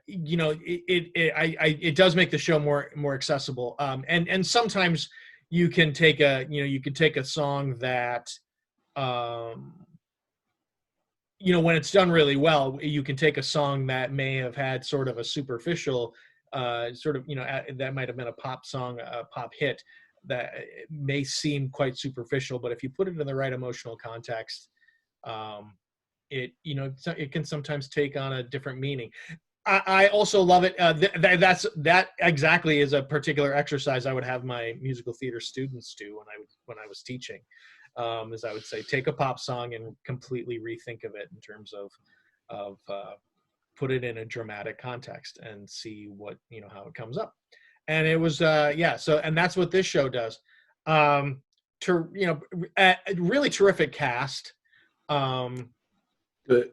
S2: it does make the show more accessible. And sometimes you can take a song that, when it's done really well, you can take a song that may have had sort of a superficial, that might have been a pop song, a pop hit, that may seem quite superficial, but if you put it in the right emotional context, it can sometimes take on a different meaning. I also love it. That exactly is a particular exercise I would have my musical theater students do when I was teaching. As I would say, take a pop song and completely rethink of it in terms of put it in a dramatic context and see what how it comes up. And it was so, and that's what this show does. Really terrific cast.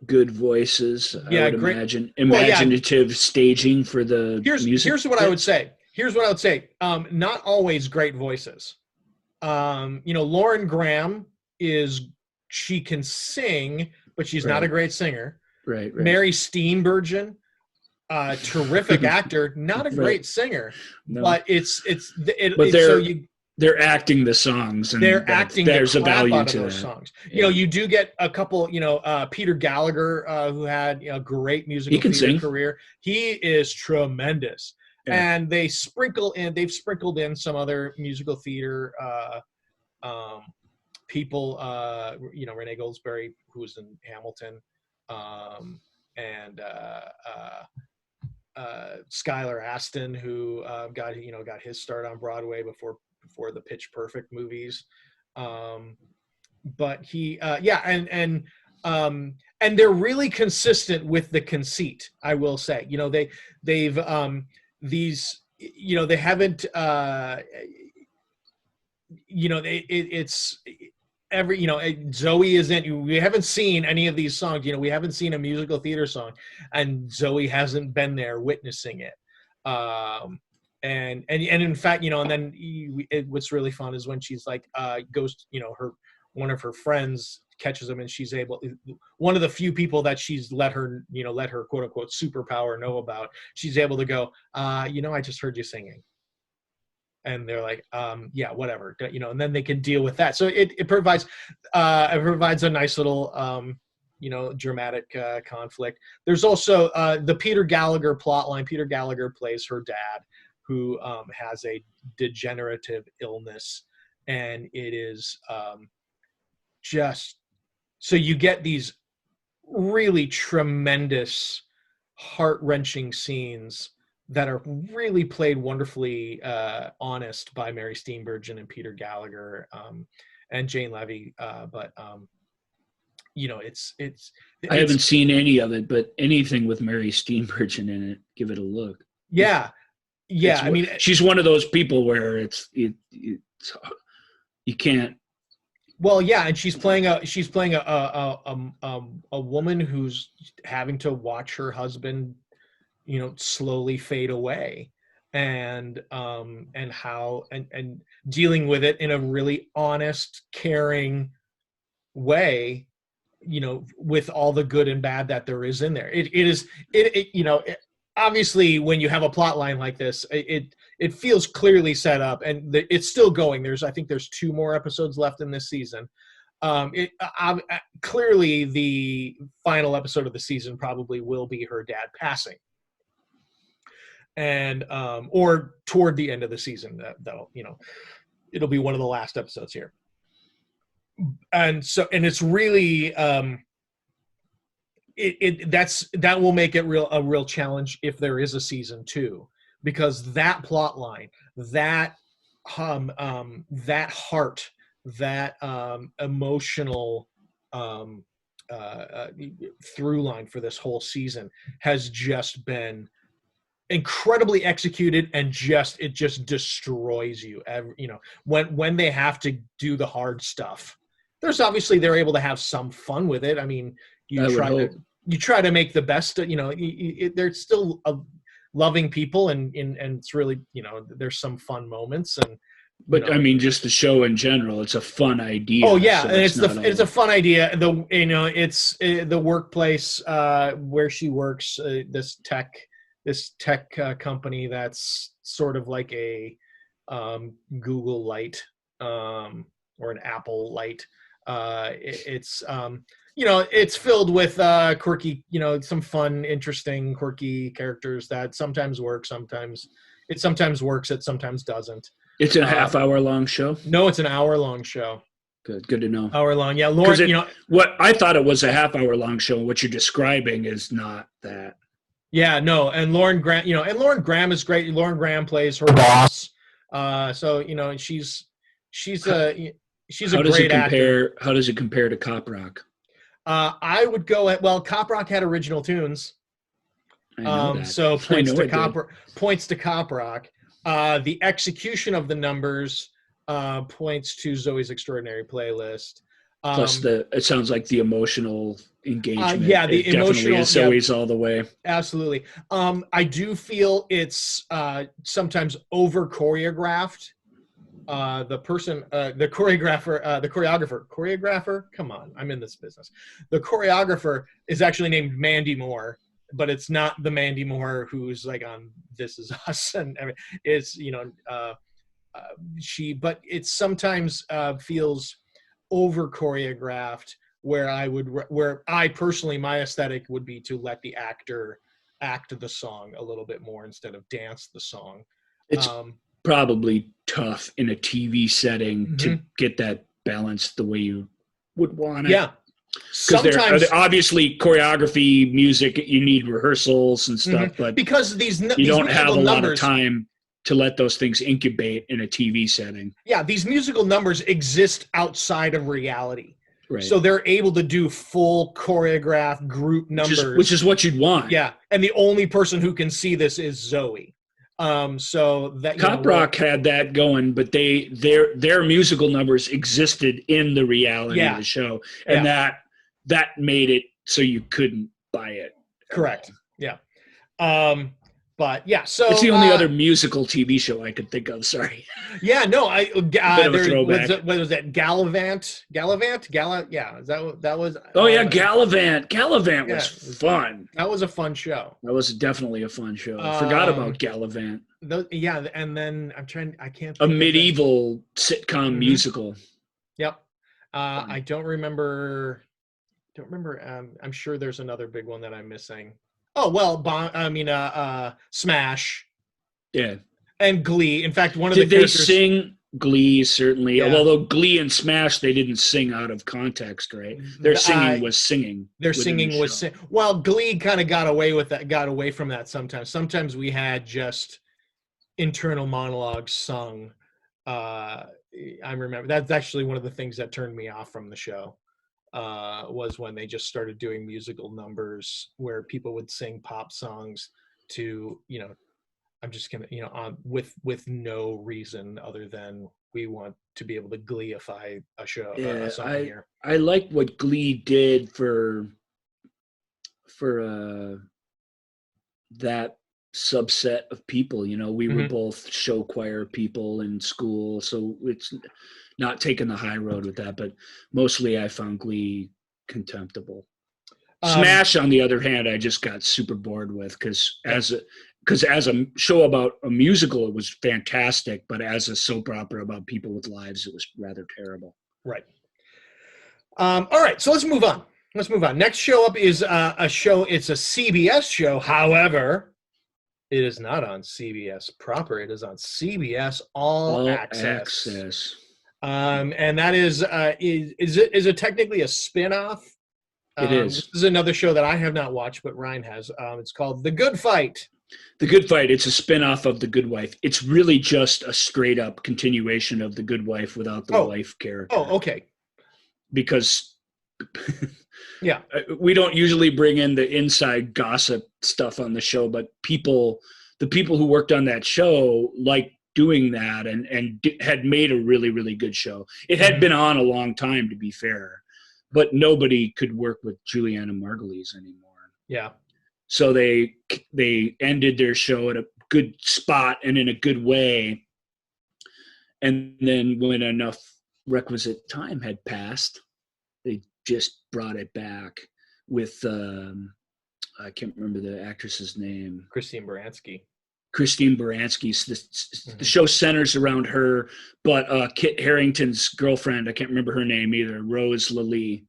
S3: Good voices. I would imagine imaginative staging for the music.
S2: Here's what I would say. Not always great voices. Lauren Graham she can sing, but she's not a great singer.
S3: Right.
S2: Mary Steenburgen, terrific actor, not a great singer, no. But
S3: they're acting the songs, and
S2: they're acting. There's a value to those songs.
S3: Yeah.
S2: You do get a couple. Peter Gallagher, who had a great musical theater career. He is tremendous, and they've sprinkled in some other musical theater people. Renee Goldsberry, who was in Hamilton, and Skylar Astin, who got his start on Broadway before the Pitch Perfect movies. But he and they're really consistent with the conceit, I will say. They haven't it's every Zoe isn't. We haven't seen any of these songs. We haven't seen a musical theater song, and Zoe hasn't been there witnessing it. And in fact, and then what's really fun is when she's like goes, one of her friends catches them, and she's one of the few people that she's let her quote unquote superpower know about. She's able to go, I just heard you singing. And they're like, yeah, whatever, and then they can deal with that. So it provides a nice little, dramatic conflict. There's also the Peter Gallagher plot line. Peter Gallagher plays her dad, who has a degenerative illness, and it is just so you get these really tremendous, heart-wrenching scenes that are really played wonderfully honest by Mary Steenburgen and Peter Gallagher and Jane Levy. But it's
S3: I haven't seen any of it, but anything with Mary Steenburgen in it, give it a look.
S2: Yeah. I mean,
S3: she's one of those people where it's you can't.
S2: Well, yeah, and she's playing a woman who's having to watch her husband slowly fade away, and dealing with it in a really honest, caring way, with all the good and bad that there is in there. Obviously, when you have a plot line like this, it feels clearly set up, and it's still going. I think there's 2 more episodes left in this season. Clearly the final episode of the season probably will be her dad passing. And or toward the end of the season, that'll it'll be one of the last episodes here. And it's really that will make it a real challenge if there is a season 2, because that plot line, that heart, that emotional through line for this whole season has just been incredibly executed, and it just destroys you. When they have to do the hard stuff, they're able to have some fun with it. I mean, you try to make the best. They're still loving people, and it's really, there's some fun moments.
S3: But I mean, just the show in general, it's a fun idea.
S2: Oh yeah, so and it's a fun idea. It's the workplace where she works. This tech company that's sort of like a Google Lite or an Apple Lite. It's filled with quirky, some fun, interesting, quirky characters that sometimes work. Sometimes works. It sometimes doesn't.
S3: It's a half-hour-long show?
S2: No, it's an hour-long show.
S3: Good to know.
S2: Hour-long, yeah. Lauren,
S3: what I thought it was a half-hour-long show. What you're describing is not that.
S2: Yeah, no. And Lauren Graham, Lauren Graham is great. Lauren Graham plays her boss. So she's a great actor.
S3: How does it compare to Cop Rock?
S2: I would go Cop Rock had original tunes.
S3: I know that.
S2: So points to Cop Rock. The execution of the numbers points to Zoe's Extraordinary Playlist.
S3: Plus it sounds like the emotional engagement.
S2: The emotional
S3: definitely is Zoe's all the way.
S2: Absolutely. I do feel it's sometimes over choreographed. The choreographer. Come on, I'm in this business. The choreographer is actually named Mandy Moore, but it's not the Mandy Moore who's like on This Is Us, and it's but it sometimes feels over choreographed. Where I personally, my aesthetic would be to let the actor act the song a little bit more instead of dance the song.
S3: It's probably tough in a TV setting to get that balance the way you would want it.
S2: Yeah.
S3: Because obviously choreography, music, you need rehearsals and stuff, but
S2: because
S3: you don't have a lot of time to let those things incubate in a TV setting.
S2: Yeah, these musical numbers exist outside of reality.
S3: Right.
S2: So they're able to do full choreographed group numbers.
S3: Which is what you'd want.
S2: Yeah, and the only person who can see this is Zoe. So that
S3: Cop Rock had that going, but their musical numbers existed in the reality of the show, and that made it so you couldn't buy it.
S2: Correct. Yeah. But yeah, so
S3: it's the only other musical TV show I could think of. Sorry.
S2: Yeah, no,
S3: Bit of a throwback.
S2: What was that? Gallivant? Yeah, that was.
S3: Oh yeah, Gallivant. Gallivant was fun.
S2: That was a fun show.
S3: That was definitely a fun show. I forgot about Gallivant.
S2: And then I can't.
S3: A medieval sitcom musical.
S2: Yep. I don't remember. I'm sure there's another big one that I'm missing. Oh well, Smash.
S3: Yeah.
S2: And Glee. In fact, one of the
S3: characters... Did they sing Glee? Certainly.
S2: Yeah.
S3: Although Glee and Smash, they didn't sing out of context, right? Their singing was singing.
S2: Their singing was well, Glee kind of got away from that sometimes. Sometimes we had just internal monologues sung. I remember that's actually one of the things that turned me off from the show. Was when they just started doing musical numbers where people would sing pop songs to, I'm just gonna, with no reason other than we want to be able to Gleeify a show.
S3: Yeah,
S2: a song here.
S3: I like what Glee did for that subset of people. We were both show choir people in school, so it's not taking the high road with that, but mostly I found Glee contemptible. Smash, on the other hand, I just got super bored with because as a show about a musical, it was fantastic, but as a soap opera about people with lives, it was rather terrible.
S2: Right. All right, so let's move on. Next show up is a show. It's a CBS show. However, it is not on CBS proper. It is on CBS All Access. And that is it technically a spin-off?
S3: It is.
S2: This is another show that I have not watched, but Ryan has. It's called The Good Fight.
S3: The Good Fight. It's a spin-off of The Good Wife. It's really just a straight-up continuation of The Good Wife without the wife character.
S2: Oh, okay.
S3: Because
S2: Yeah.
S3: We don't usually bring in the inside gossip stuff on the show, but the people who worked on that show liked doing that and had made a really, really good show. It had been on a long time, to be fair, but nobody could work with Juliana Margulies anymore.
S2: Yeah.
S3: So they ended their show at a good spot and in a good way. And then when enough requisite time had passed, they just brought it back with I can't remember the actress's name.
S2: Christine Baranski.
S3: The show centers around her, but Kit Harington's girlfriend, I can't remember her name either, Rose Lally.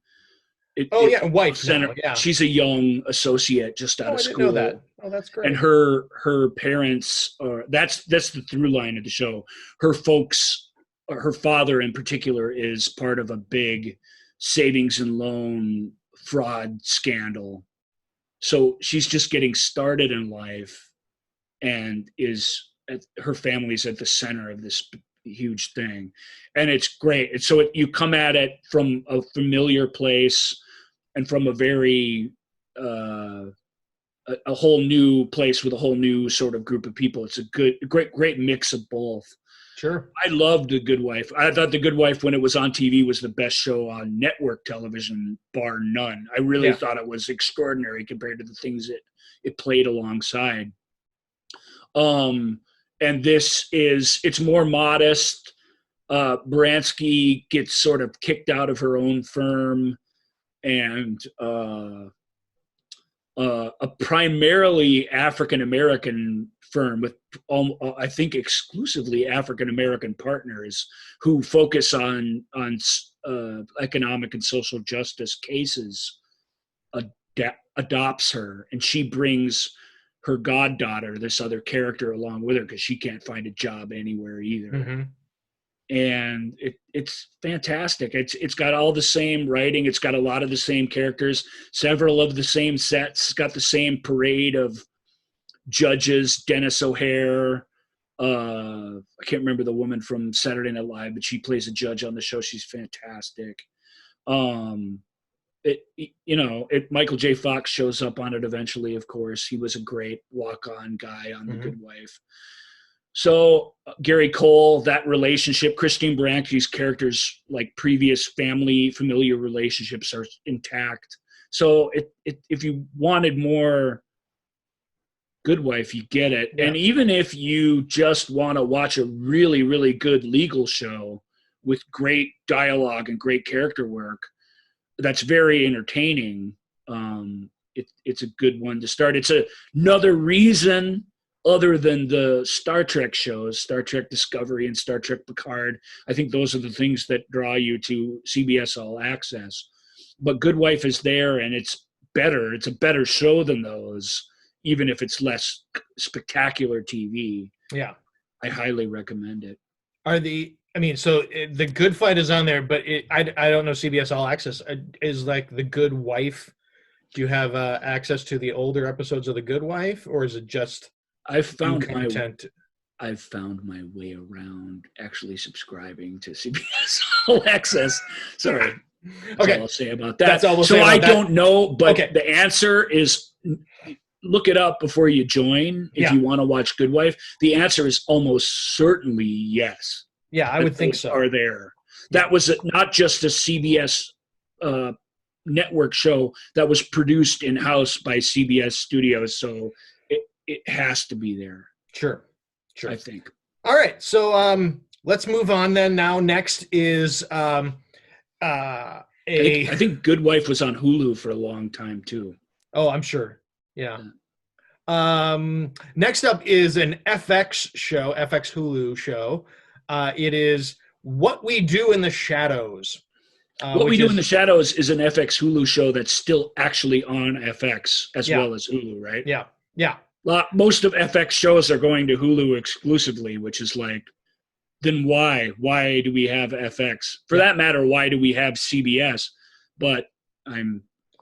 S2: Wife. Yeah.
S3: She's a young associate just out of school.
S2: I didn't know that. Oh, that's great.
S3: And her parents are that's the through line of the show. Her folks, or her father in particular, is part of a big savings and loan fraud scandal. So she's just getting started in life, and her family's at the center of this huge thing, and it's great. So you come at it from a familiar place and from a very a whole new place with a whole new sort of group of people. It's a great mix of both.
S2: Sure.
S3: I loved The Good Wife. I thought The Good Wife, when it was on TV, was the best show on network television, bar none. I really thought it was extraordinary compared to the things it played alongside. And it's more modest. Baranski gets sort of kicked out of her own firm, and a primarily African-American firm with, I think, exclusively African-American partners who focus on economic and social justice cases, adopts her, and she brings her goddaughter, this other character, along with her because she can't find a job anywhere either.
S2: Mm-hmm.
S3: And it's fantastic. It's got all the same writing. It's got a lot of the same characters, several of the same sets. It's got the same parade of judges. Dennis O'Hare. I can't remember the woman from Saturday Night Live, but she plays a judge on the show. She's fantastic. Michael J. Fox shows up on it eventually, of course. He was a great walk-on guy on The Good Wife. So Gary Cole, that relationship, Christine Baranski's character's like previous familiar relationships are intact. So if you wanted more Good Wife, you get it. Yeah. And even if you just want to watch a really, really good legal show with great dialogue and great character work, that's very entertaining. It's a good one to start. It's another reason, other than the Star Trek shows, Star Trek Discovery and Star Trek Picard. I think those are the things that draw you to CBS All Access. But Good Wife is there, and it's better. It's a better show than those, even if it's less spectacular TV. Yeah. I highly recommend it.
S2: So The Good Fight is on there, but I don't know CBS All Access. Is like The Good Wife, do you have access to the older episodes of The Good Wife, or is it just
S3: I've found my way around actually subscribing to CBS All Access. Sorry. That's all I'll say about that.
S2: That's all we'll say about that.
S3: Don't know, but the answer is look it up before you join if you want to watch Good Wife. The answer is almost certainly yes.
S2: Yeah, I would think so.
S3: Are there. That was not just a CBS network show that was produced in-house by CBS Studios, so it has to be there.
S2: Sure.
S3: I think.
S2: All right, so let's move on then. Now, next is
S3: I think Good Wife was on Hulu for a long time too.
S2: Oh, I'm sure. Yeah. Next up is an FX Hulu show. It is What We Do in the Shadows.
S3: What We Do in the Shadows is an FX Hulu show that's still actually on FX as well as Hulu, right?
S2: Yeah. Yeah.
S3: Most of FX shows are going to Hulu exclusively, which is like, then why? Why do we have FX? For that matter, why do we have CBS? But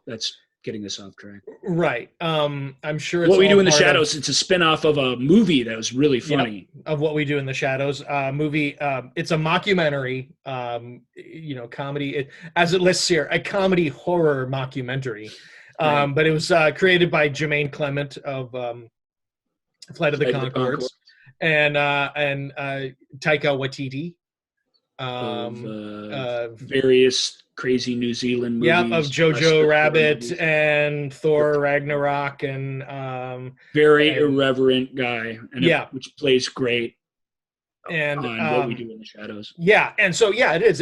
S3: that's getting us off track.
S2: Right. I'm sure it's
S3: What We
S2: all
S3: Do in the
S2: part of-
S3: Shadows. It's a spinoff of a movie that was really funny.
S2: of What We Do in the Shadows movie. It's a mockumentary, comedy. As it lists here, a comedy horror mockumentary.
S3: Right.
S2: But it was created by Jermaine Clement of Flight of the Conchords and Taika Waititi.
S3: Of various crazy New Zealand movies.
S2: Yeah, of Jojo Rabbit and Thor Ragnarok and
S3: very irreverent guy, and which plays great.
S2: And
S3: on What We Do in the Shadows.
S2: Yeah, and so it is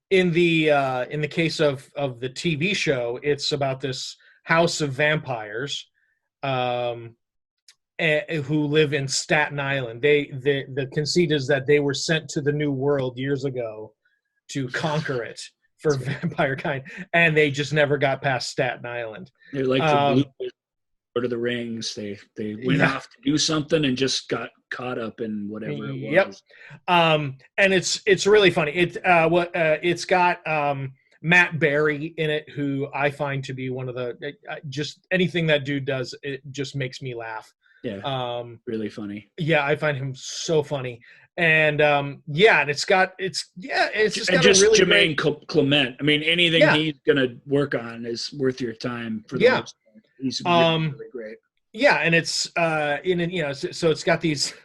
S2: in the case of the TV show, it's about this house of vampires who live in Staten Island. The conceit is that they were sent to the New World years ago to conquer it for vampire kind, and they just never got past Staten Island.
S3: They're like the Blue Lord of the Rings. They went off to do something and just got caught up in whatever it was.
S2: Yep. And it's really funny. It's got Matt Berry in it, who I find to be one of the just anything that dude does, it just makes me laugh.
S3: Yeah. Really funny.
S2: Yeah, I find him so funny. And and it's just got
S3: just
S2: a really
S3: Jermaine
S2: great...
S3: Clement. I mean, anything he's gonna work on is worth your time for the most part. He's really great.
S2: Yeah, and it's so it's got these.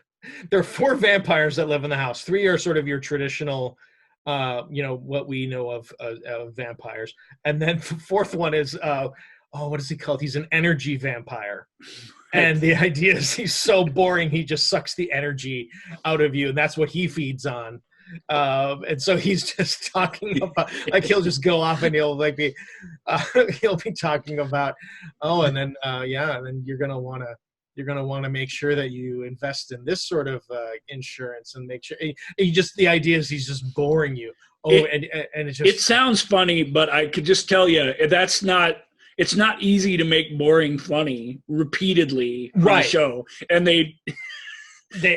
S2: There are 4 vampires that live in the house. 3 are sort of your traditional, what we know of vampires, and then the 4th one is what is he called? He's an energy vampire. And the idea is he's so boring, he just sucks the energy out of you, and that's what he feeds on. And so he's just talking about, like, he'll just go off and he'll be talking about, and then you're gonna want to make sure that you invest in this sort of insurance and make sure. The idea is he's just boring you. It
S3: sounds funny, but I could just tell you that's not. It's not easy to make boring funny repeatedly on a show, and they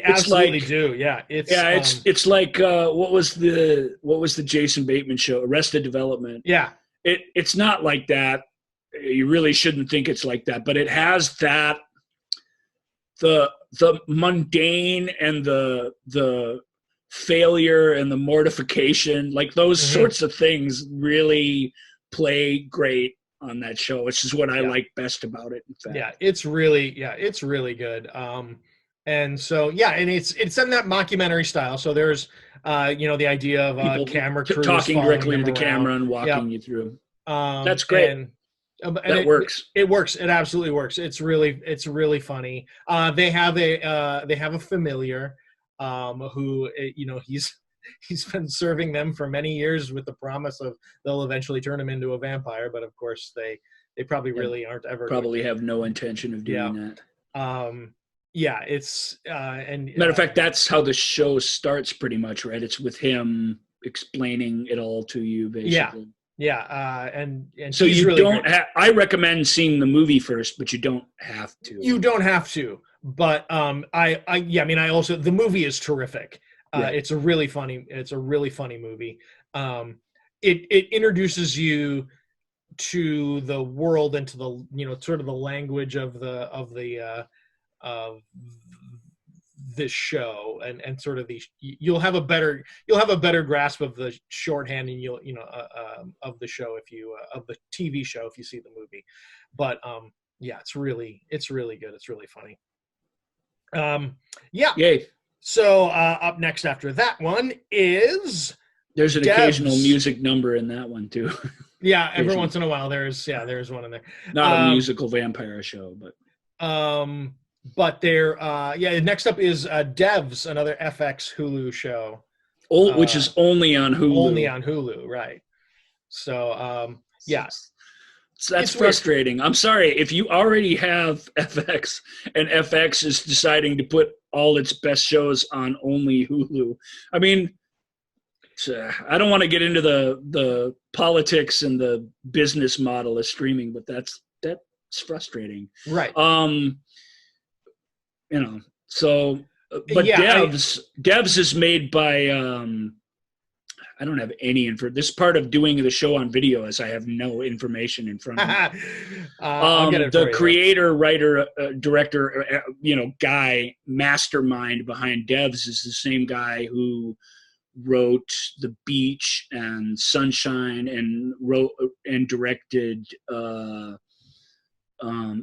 S2: absolutely do. Yeah,
S3: it's like what was the Jason Bateman show, Arrested Development? Yeah, it's not like that. You really shouldn't think it's like that, but it has that the mundane and the failure and the mortification, like those sorts of things, really play great on that show, which is what I like best about it. In fact.
S2: Yeah, it's really good. And so and it's in that mockumentary style. So there's the idea of
S3: people
S2: camera crews
S3: talking directly to the camera and walking you through. That's great. And that works.
S2: It works. It absolutely works. It's really funny. They have a familiar who he's been serving them for many years with the promise of they'll eventually turn him into a vampire, but of course they probably really aren't ever
S3: have no intention of doing that.
S2: It's
S3: matter of fact, that's how the show starts pretty much, right? It's with him explaining it all to you, basically.
S2: And
S3: so you really don't I recommend seeing the movie first, but you don't have to.
S2: You don't have to, but I also, the movie is terrific. It's a really funny movie. It introduces you to the world and to the sort of the language of this show and sort of you'll have a better grasp of the shorthand and of the show if you of the TV show if you see the movie. But it's really good. It's really funny.
S3: Yay.
S2: So up next after that one is
S3: there's an occasional music number in that one too.
S2: Yeah, every once in a while there's one in there.
S3: Not a musical vampire show, but
S2: there next up is Devs, another FX Hulu show.
S3: Which is only on Hulu.
S2: Only on Hulu, right. So
S3: that's frustrating. Weird. I'm sorry if you already have FX and FX is deciding to put all its best shows on only Hulu. I mean, I don't want to get into the politics and the business model of streaming, but that's frustrating.
S2: Right.
S3: So but Devs is made by I don't have any info. This part of doing the show on video is I have no information in front of me.
S2: I'll get it
S3: The
S2: for you.
S3: creator, writer, director, guy, mastermind behind Devs is the same guy who wrote The Beach and Sunshine and wrote and directed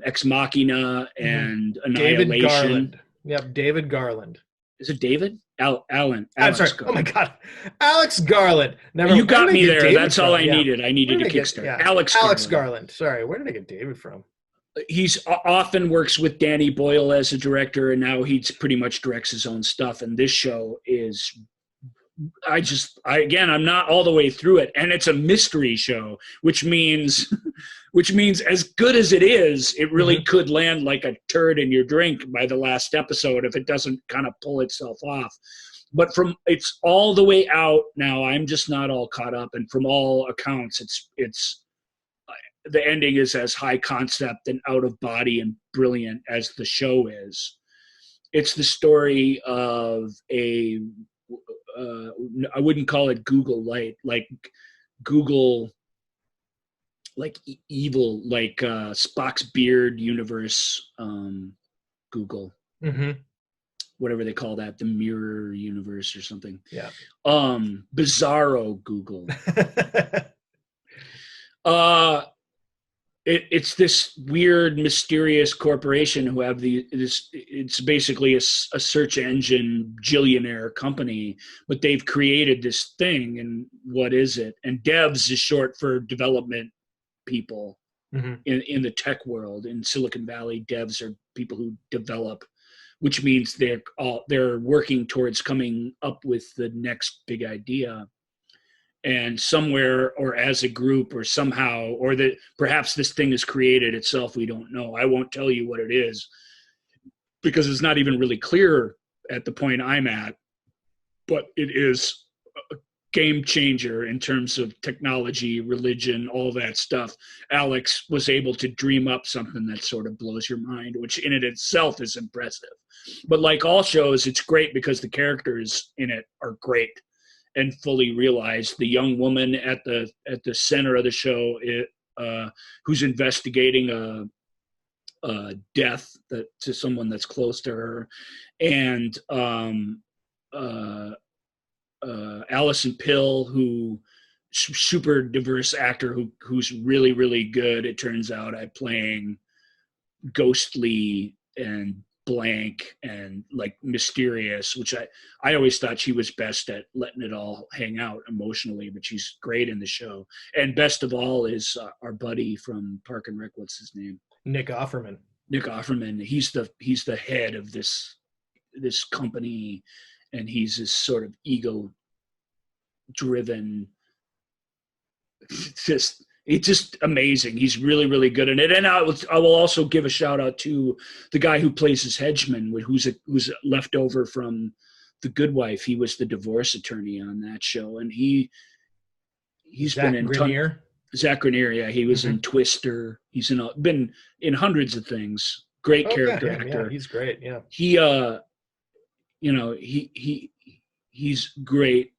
S3: Ex Machina and
S2: David
S3: Annihilation.
S2: Garland. Yep, David Garland.
S3: Is it David? Alan.
S2: I'm sorry.
S3: Garland.
S2: Oh my God, Alex Garland. Never.
S3: You
S2: where
S3: got
S2: did I
S3: me
S2: get
S3: there.
S2: David
S3: That's all
S2: from?
S3: I
S2: Yeah.
S3: needed. I needed
S2: Where
S3: a
S2: did I get-
S3: kickstart.
S2: yeah.
S3: Alex Garland.
S2: Garland. Sorry, where did I get David from?
S3: He's often works with Danny Boyle as a director, and now he's pretty much directs his own stuff. And this show is, I'm not all the way through it, and it's a mystery show, which means as good as it is, it really could land like a turd in your drink by the last episode if it doesn't kind of pull itself off. But it's all the way out now. I'm just not all caught up, and from all accounts, it's the ending is as high concept and out of body and brilliant as the show is. It's the story of I wouldn't call it Google Light, like Google, like evil, like Spock's beard universe, Google.
S2: Mm-hmm.
S3: Whatever they call that, the mirror universe or something.
S2: Yeah.
S3: Bizarro Google. It's this weird, mysterious corporation who have it's basically a search engine billionaire company, but they've created this thing. And what is it? And devs is short for development people in the tech world. In Silicon Valley, devs are people who develop, which means they're working towards coming up with the next big idea. And somewhere, or as a group, or somehow, or that perhaps this thing is created itself, we don't know. I won't tell you what it is because it's not even really clear at the point I'm at, but it is a game changer in terms of technology, religion, all that stuff. Alex was able to dream up something that sort of blows your mind, which in it itself is impressive. But like all shows, it's great because the characters in it are great and fully realized. The young woman at the center of the show, who's investigating a death to someone that's close to her, and Allison Pill, who super diverse actor who's really, really good, it turns out, at playing ghostly and blank and like mysterious, which I always thought she was best at letting it all hang out emotionally, but she's great in the show. And best of all is our buddy from Park and Rec. What's his name?
S2: Nick Offerman.
S3: He's the head of this company, and he's this sort of ego driven, it's just amazing. He's really, really good in it. And I will also give a shout out to the guy who plays his henchman, who's left over from The Good Wife. He was the divorce attorney on that show, and he's
S2: Zach
S3: been in
S2: Grenier.
S3: Zach Grenier, yeah. He was in Twister. He's been in hundreds of things. Great character actor.
S2: Yeah, he's great. Yeah.
S3: He's great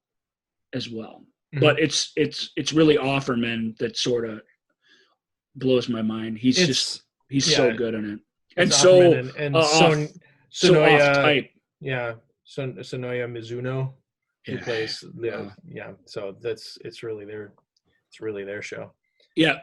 S3: as well. But it's really Offerman that sort of blows my mind. He's so good in it, and so
S2: Sonoya
S3: type.
S2: Yeah, Sonoya Mizuno, who plays So it's really their show.
S3: Yeah,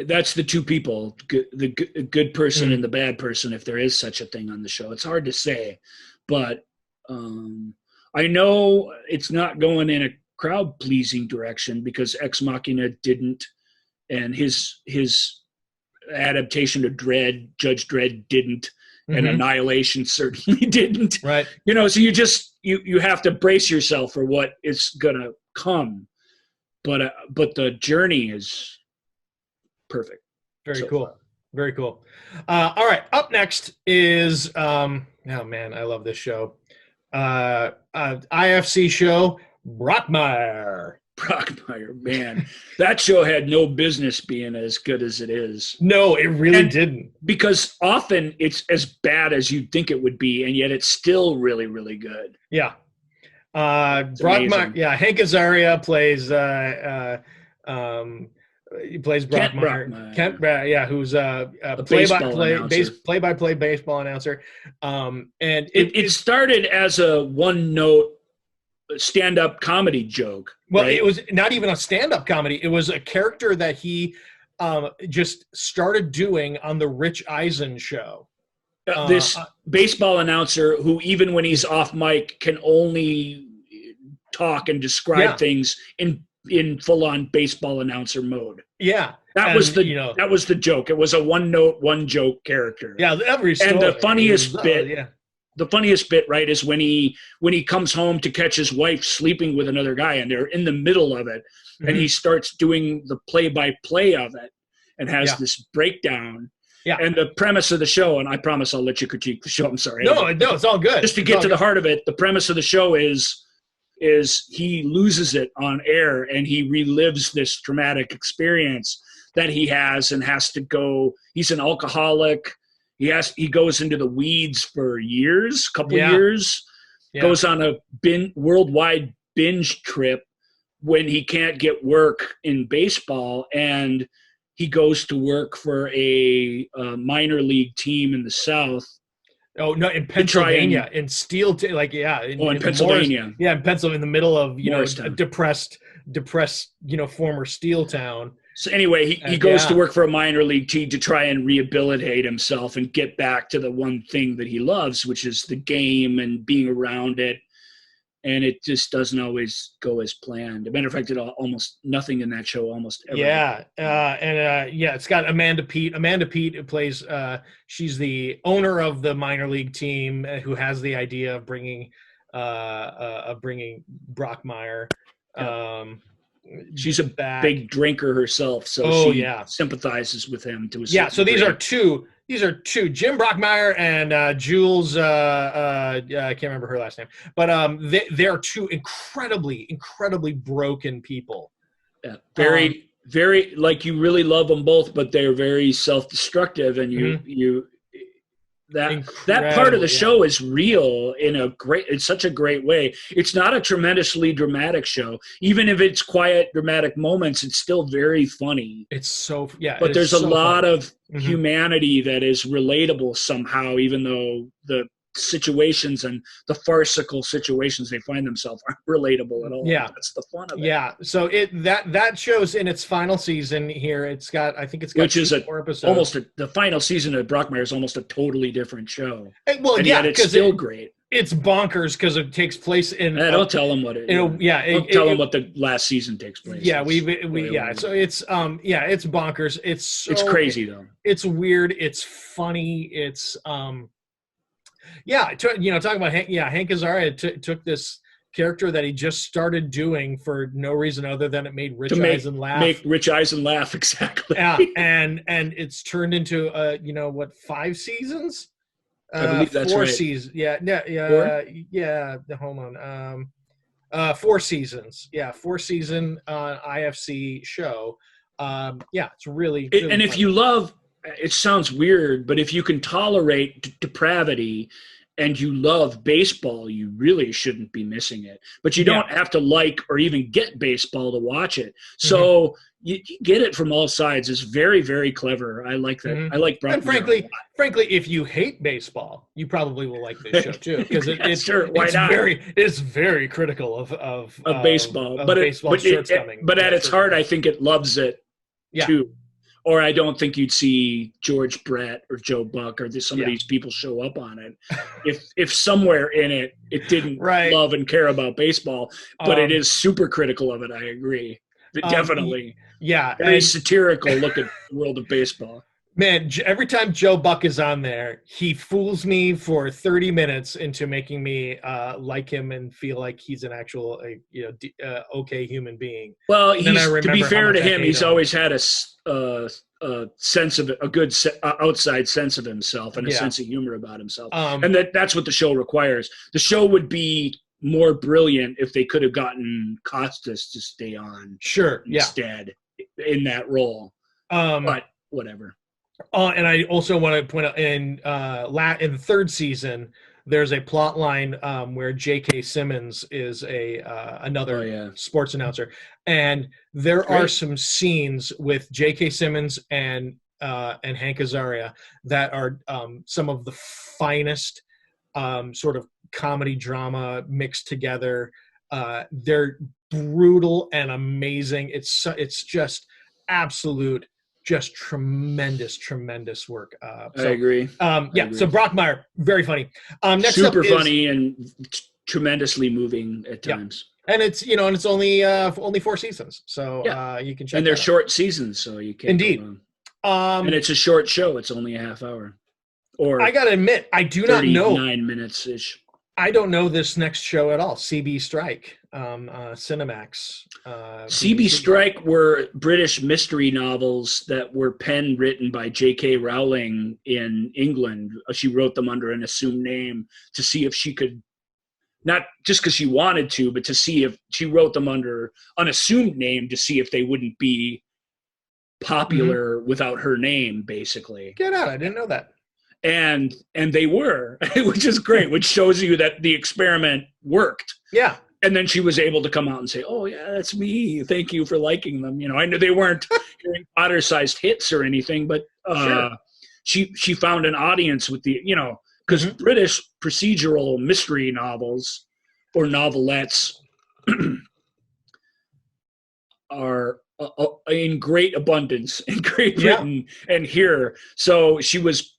S3: that's the two people, the good person and the bad person, if there is such a thing on the show. It's hard to say, but I know it's not going in a crowd-pleasing direction because Ex Machina didn't, and his adaptation of Judge Dredd didn't, and Annihilation certainly didn't.
S2: Right.
S3: So you have to brace yourself for what is gonna come, but the journey is perfect.
S2: Very
S3: so
S2: cool.
S3: far.
S2: Very cool. All right. Up next is oh man, I love this show. IFC show. Brockmire,
S3: man, that show had no business being as good as it is.
S2: No, it really didn't.
S3: Because often it's as bad as you'd think it would be, and yet it's still really, really good.
S2: Yeah. Brockmeyer, Hank Azaria plays he plays Brockmeyer. Kent Brockmeyer, who's a play-by-play baseball announcer. And
S3: it started as a one-note stand-up comedy joke.
S2: Well,
S3: right?
S2: It was not even a stand-up comedy. It was a character that he just started doing on the Rich Eisen show.
S3: This baseball announcer who, even when he's off mic, can only talk and describe things in full-on baseball announcer mode.
S2: Yeah,
S3: that was the joke. It was a one-note, one-joke character.
S2: Yeah, every story.
S3: And the funniest bit, right, is when he comes home to catch his wife sleeping with another guy, and they're in the middle of it, and he starts doing the play-by-play of it, and has this breakdown. Yeah. And the premise of the show, and I promise I'll let you critique the show. I'm sorry.
S2: No, it's all good.
S3: Just to get to the heart of it, the premise of the show is he loses it on air, and he relives this traumatic experience that he has and has to go. He's an alcoholic. He goes into the weeds for years, goes on a worldwide binge trip when he can't get work in baseball, and he goes to work for a minor league team in the South.
S2: Oh no, in Pennsylvania, in in
S3: Pennsylvania.
S2: In Pennsylvania, in the middle of a depressed former steel town.
S3: So anyway, he goes to work for a minor league team to try and rehabilitate himself and get back to the one thing that he loves, which is the game and being around it. And it just doesn't always go as planned. As a matter of fact, it almost nothing in that show almost ever.
S2: It's got Amanda Peet. Amanda Peet plays. She's the owner of the minor league team who has the idea of bringing Brockmeyer.
S3: She's a big drinker herself, so she sympathizes with him to a certain
S2: so these
S3: degree.
S2: These are two, Jim Brockmeyer and Jules. I can't remember her last name, but they're two incredibly broken people.
S3: Yeah, very, very, like, you really love them both, but they're very self-destructive, and that part of the show is real in such a great way. It's not a tremendously dramatic show. Even if it's quiet, dramatic moments, it's still very funny. But there's a lot of humanity that is relatable somehow, even though the situations and the farcical situations they find themselves aren't relatable at all.
S2: Yeah.
S3: That's the fun of it.
S2: Yeah. So that show's in its final season here. It's got 4 episodes.
S3: The final season of Brockmeyer is almost a totally different show.
S2: Yet
S3: it's still great.
S2: It's bonkers because it takes place in.
S3: Don't tell them what it. Don't tell them what the last season takes place.
S2: Yeah, So it's it's bonkers. It's
S3: crazy though.
S2: It's weird. It's funny. It's talking about Hank Azaria took this character that he just started doing for no reason other than it made Rich Eisen laugh.
S3: Make Rich Eisen laugh, exactly.
S2: Yeah, and it's turned into 5 seasons?
S3: I believe that's
S2: 4
S3: right.
S2: seasons. Hold on. 4 seasons. Yeah, 4-season IFC show. It's really
S3: and
S2: funny.
S3: if you love, it sounds weird, but if you can tolerate depravity and you love baseball, you really shouldn't be missing it. But you don't have to like or even get baseball to watch it. So you get it from all sides. It's very, very clever. I like that. I like Brock.
S2: And frankly, if you hate baseball, you probably will like this show too, because it's very critical of
S3: baseball.
S2: But
S3: at its heart, I think it loves it too. Or I don't think you'd see George Brett or Joe Buck or some of these people show up on it if somewhere in it didn't love and care about baseball. But it is super critical of it. I agree. Definitely. Very satirical look at the world of baseball.
S2: Man, every time Joe Buck is on there, he fools me for 30 minutes into making me like him and feel like he's an actual, okay human being.
S3: Well, to be fair to him, he's always had a sense of a good outside sense of himself and a sense of humor about himself, and that's what the show requires. The show would be more brilliant if they could have gotten Costas to stay on, instead in that role. But whatever.
S2: And I also want to point out in the 3rd season, there's a plot line where J.K. Simmons is another sports announcer, and there are some scenes with J.K. Simmons and Hank Azaria that are some of the finest sort of comedy drama mixed together. They're brutal and amazing. It's just absolute, just tremendous work.
S3: I agree.
S2: I agree. So Brockmire, very funny. Next
S3: super
S2: up
S3: funny and tremendously moving at times.
S2: And it's and it's only 4 seasons, so you can check.
S3: And they're short seasons, so you can't.
S2: Indeed.
S3: Go wrong. And it's a short show. It's only a half hour. Or
S2: I gotta admit, I do not know.
S3: 9 minutes ish.
S2: I don't know this next show at all. CB Strike, Cinemax.
S3: CB Strike were British mystery novels that were written by J.K. Rowling in England. She wrote them under an assumed name to see if she could, not just because she wanted to, but to see if she wrote them under an assumed name to see if they wouldn't be popular without her name, basically.
S2: Get out. I didn't know that.
S3: And they were, which is great, which shows you that the experiment worked. Yeah. And then she was able to come out and say, "Oh yeah, that's me. Thank you for liking them." I know they weren't Harry Potter-sized hits or anything, but she found an audience with the, because British procedural mystery novels or novelettes are in great abundance in Great Britain and here. So she was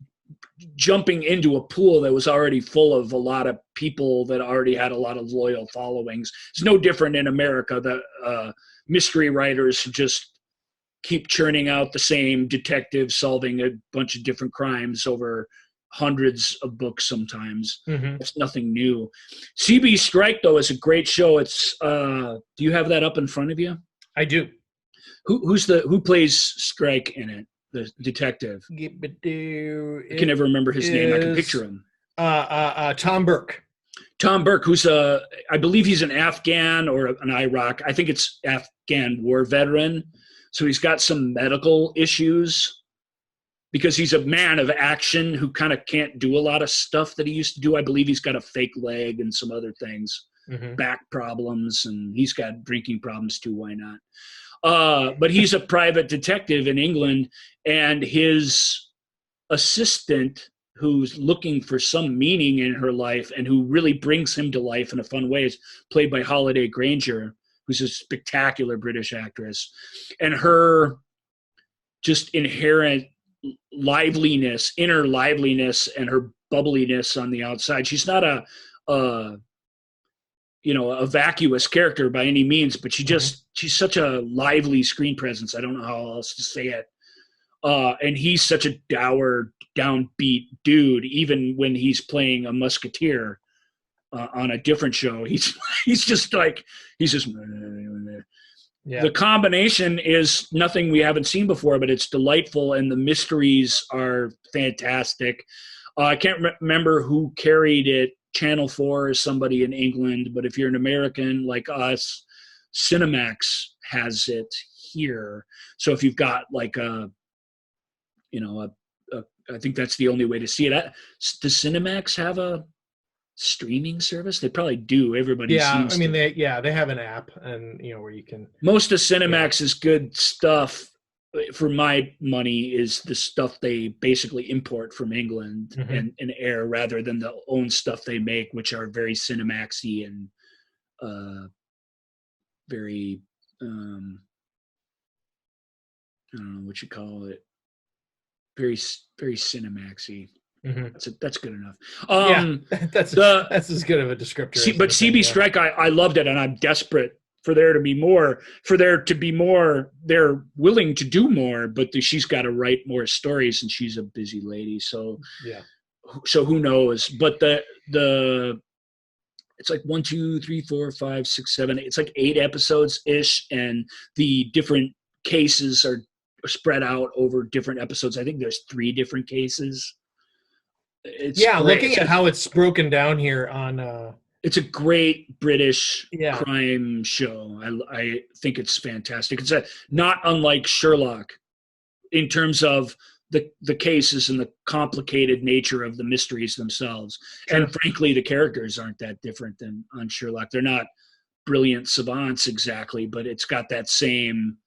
S3: jumping into a pool that was already full of a lot of people that already had a lot of loyal followings. It's no different in America. The mystery writers just keep churning out the same detectives solving a bunch of different crimes over hundreds of books sometimes. It's nothing new. CB Strike, though, is a great show. It's do you have that up in front of you?
S2: I do.
S3: Who plays Strike in it? The detective. I can never remember his name. I can picture him.
S2: Tom Burke.
S3: Tom Burke, who's I believe he's an Afghan or an Iraq. I think it's Afghan war veteran. So he's got some medical issues because he's a man of action who kind of can't do a lot of stuff that he used to do. I believe he's got a fake leg and some other things, back problems, and he's got drinking problems too. Why not? But he's a private detective in England, and his assistant, who's looking for some meaning in her life and who really brings him to life in a fun way, is played by Holliday Grainger, who's a spectacular British actress. And her just inherent liveliness, inner liveliness, and her bubbliness on the outside. She's not a vacuous character by any means, but she's such a lively screen presence. I don't know how else to say it. And he's such a dour, downbeat dude, even when he's playing a musketeer on a different show. He's just the combination is nothing we haven't seen before, but it's delightful, and the mysteries are fantastic. I can't remember who carried it. Channel 4 is somebody in England, but if you're an American like us, Cinemax has it here. So if you've got like I think that's the only way to see it. Does Cinemax have a streaming service? They probably do. Everybody seems to.
S2: They have an app, and where you can.
S3: Most of Cinemax's good stuff, for my money, is the stuff they basically import from England and air rather than the own stuff they make, which are very Cinemaxy and very I don't know what you call it. Very, very Cinemaxy. That's good enough.
S2: That's as good of a descriptor.
S3: But CB Strike, I loved it, and I'm desperate for there to be more. They're willing to do more, but she's got to write more stories, and she's a busy lady. So So who knows? But the it's like 1, 2, 3, 4, 5, 6, 7. It's like 8 episodes ish, and the different cases are spread out over different episodes. I think there's 3 different cases. It's great.
S2: Looking at how it's broken down here on
S3: it's a great British crime show. I think it's fantastic. It's not unlike Sherlock in terms of the cases and the complicated nature of the mysteries themselves.
S2: Sure.
S3: And frankly, the characters aren't that different than on Sherlock. They're not brilliant savants exactly, but it's got that same,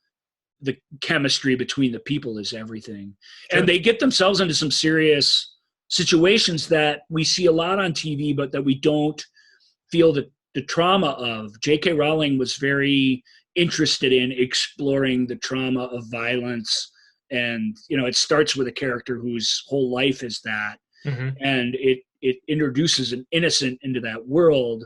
S3: the chemistry between the people is everything.
S2: Sure.
S3: And they get themselves into some serious situations that we see a lot on TV, but that we don't feel the trauma of. J.K. Rowling was very interested in exploring the trauma of violence. And, it starts with a character whose whole life is that.
S2: Mm-hmm.
S3: And it introduces an innocent into that world.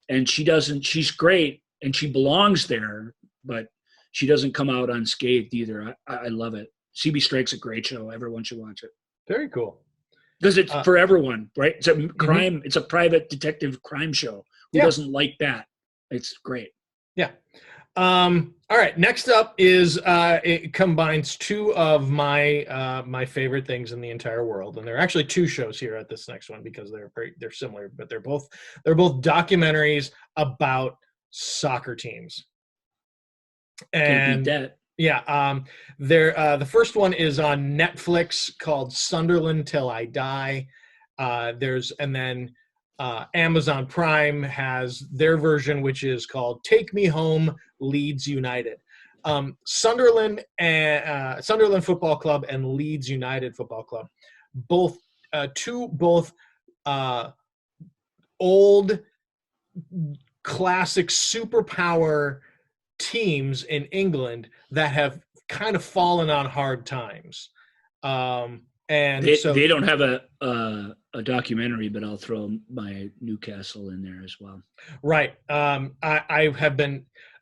S3: And she's great and she belongs there, but she doesn't come out unscathed either. I love it. CB Strike's a great show. Everyone should watch it.
S2: Very cool.
S3: Because it's for everyone, right? It's a crime.
S2: Mm-hmm.
S3: It's a private detective crime show. Who doesn't like that? It's great.
S2: Yeah. All right. Next up is it combines two of my favorite things in the entire world, and there are actually two shows here at this next one because they're similar, but they're both documentaries about soccer teams.
S3: Can't beat that.
S2: Yeah. The first one is on Netflix called Sunderland Till I Die. Amazon Prime has their version, which is called Take Me Home, Leeds United. Sunderland Football Club and Leeds United Football Club, both old classic superpower teams in England that have kind of fallen on hard times.
S3: They don't have a documentary, but I'll throw my Newcastle in there as well.
S2: Right.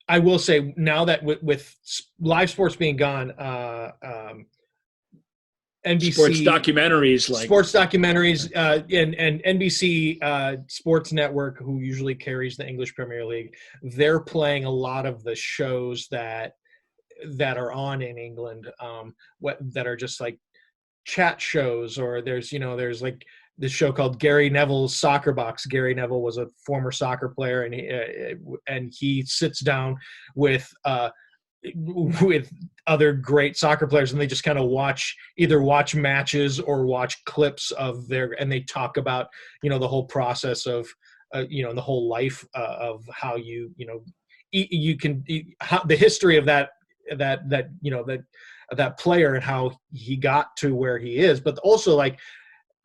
S2: I will say now that with live sports being gone, NBC
S3: sports documentaries
S2: and NBC Sports Network, who usually carries the English Premier League, they're playing a lot of the shows that are on in England, that are just like chat shows, or there's like this show called Gary Neville's Soccer Box. Gary Neville was a former soccer player, and he sits down with other great soccer players, and they just kind of watch matches or watch clips of and they talk about the whole process of the whole life of how you can how the history of that player and how he got to where he is, but also like,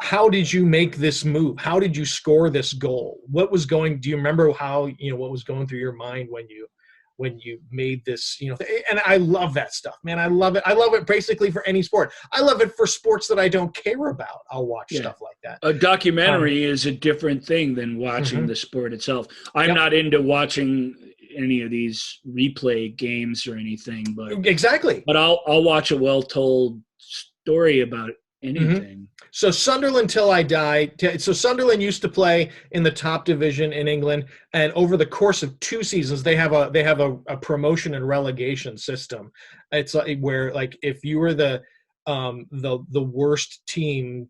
S2: how did you make this move? How did you score this goal? Do you remember how, what was going through your mind when you made this, and I love that stuff, man. I love it. I love it basically for any sport. I love it for sports that I don't care about. I'll watch stuff like that.
S3: A documentary is a different thing than watching the sport itself. I'm not into watching any of these replay games or anything, but
S2: exactly.
S3: But I'll watch a well-told story about anything.
S2: So Sunderland Till I Die. So Sunderland used to play in the top division in England, and over the course of 2 seasons, they have a promotion and relegation system. It's like where, like, if you were the worst team,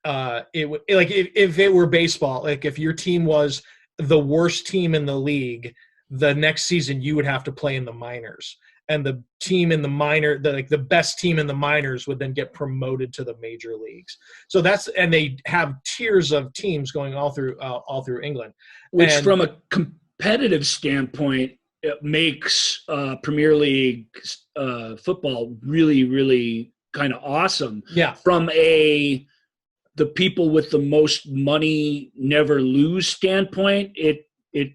S2: if it were baseball, like if your team was the worst team in the league, the next season you would have to play in the minors. And the team in the the best team in the minors would then get promoted to the major leagues. So and they have tiers of teams going all through England.
S3: Which, from a competitive standpoint, it makes Premier League football really, really kind of awesome.
S2: Yeah.
S3: From the people with the most money never lose standpoint, it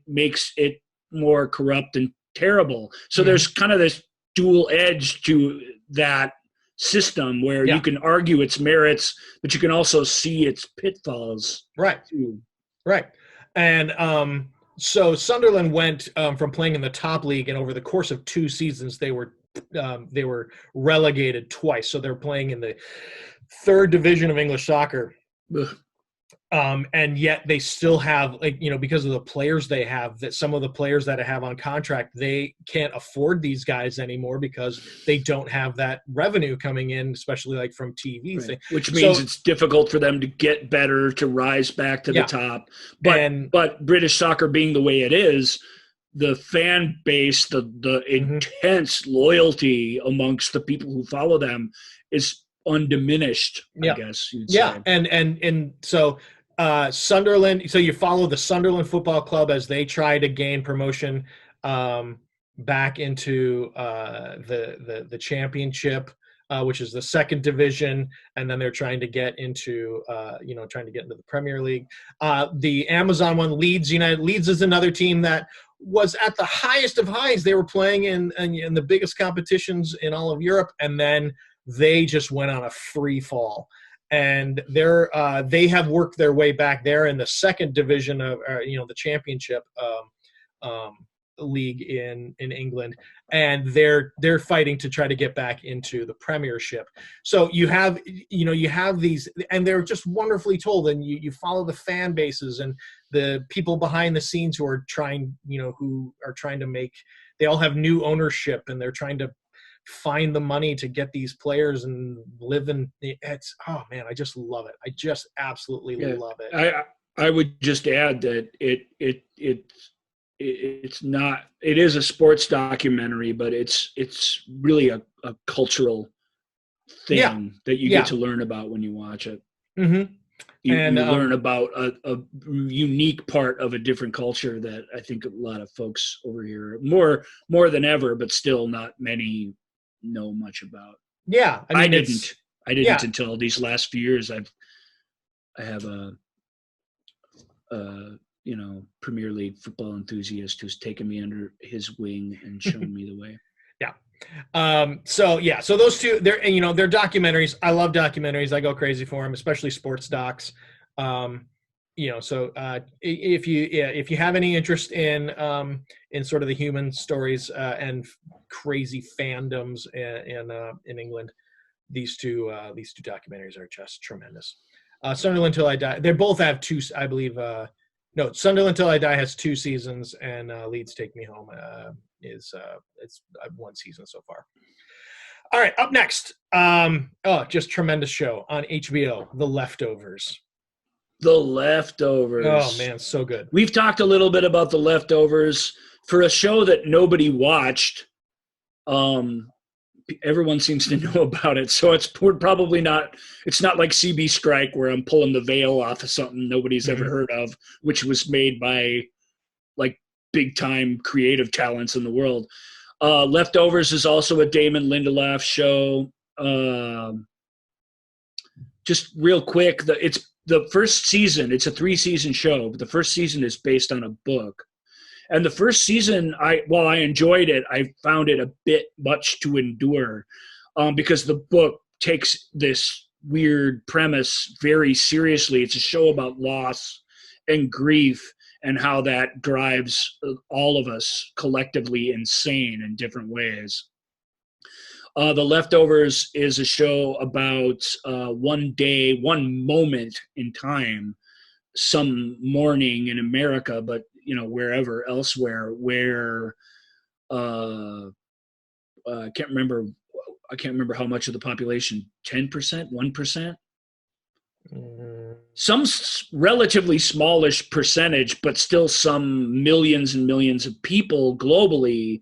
S3: makes it more corrupt and terrible. So there's kind of this dual edge to that system where you can argue its merits, but you can also see its pitfalls.
S2: Right.
S3: Too.
S2: Right. And so Sunderland went from playing in the top league, and over the course of 2 seasons, they were relegated twice. So they're playing in the 3rd division of English soccer.
S3: Ugh.
S2: And yet they still have, because of the players they have, that some of the players that I have on contract, they can't afford these guys anymore because they don't have that revenue coming in, especially like from TV.
S3: Right. Which means it's difficult for them to get better, to rise back to the top. But British soccer being the way it is, the fan base, the intense loyalty amongst the people who follow them is undiminished,
S2: Yeah.
S3: I guess you'd
S2: Yeah,
S3: say.
S2: and so Sunderland. So you follow the Sunderland Football Club as they try to gain promotion back into the championship, which is the second division, and then they're trying to get into the Premier League. The Amazon one, Leeds United. Leeds is another team that was at the highest of highs. They were playing in the biggest competitions in all of Europe, and then they just went on a free fall. And they have worked their way back. They're in the second division of the championship league in England, and they're fighting to try to get back into the Premiership. So you have these, and they're just wonderfully told, and you follow the fan bases and the people behind the scenes who are trying to make. They all have new ownership, and they're trying to find the money to get these players and live in. It's, oh man, I just love it. I just absolutely love it.
S3: I would just add that it's not. It is a sports documentary, but it's really a cultural thing that you get to learn about when you watch it.
S2: Mm-hmm.
S3: You learn about a unique part of a different culture that I think a lot of folks over here more than ever, but still not many know much about.
S2: Yeah,
S3: I didn't until these last few years. I have a Premier League football enthusiast who's taken me under his wing and shown me the way.
S2: Yeah. So those two, they're documentaries. I love documentaries. I go crazy for them, especially sports docs. If you have any interest in sort of the human stories and crazy fandoms in England, these two documentaries are just tremendous. Sunderland Till I Die. They both have two, I believe. Sunderland Till I Die has 2 seasons, and Leeds Take Me Home it's one season so far. All right, up next. Just tremendous show on HBO, The Leftovers.
S3: The Leftovers.
S2: Oh man, so good.
S3: We've talked a little bit about The Leftovers for a show that nobody watched. Everyone seems to know about it, so it's probably not. It's not like CB Strike where I'm pulling the veil off of something nobody's ever heard of, which was made by like big time creative talents in the world. Leftovers is also a Damon Lindelof show. Just real quick, it's the first season. It's a 3-season show, but the first season is based on a book. And the first season, while I enjoyed it, I found it a bit much to endure because the book takes this weird premise very seriously. It's a show about loss and grief and how that drives all of us collectively insane in different ways. The Leftovers is a show about one moment in time, some morning in America, but wherever elsewhere, where I can't remember how much of the population, 10%, 1%, some relatively smallish percentage, but still some millions and millions of people globally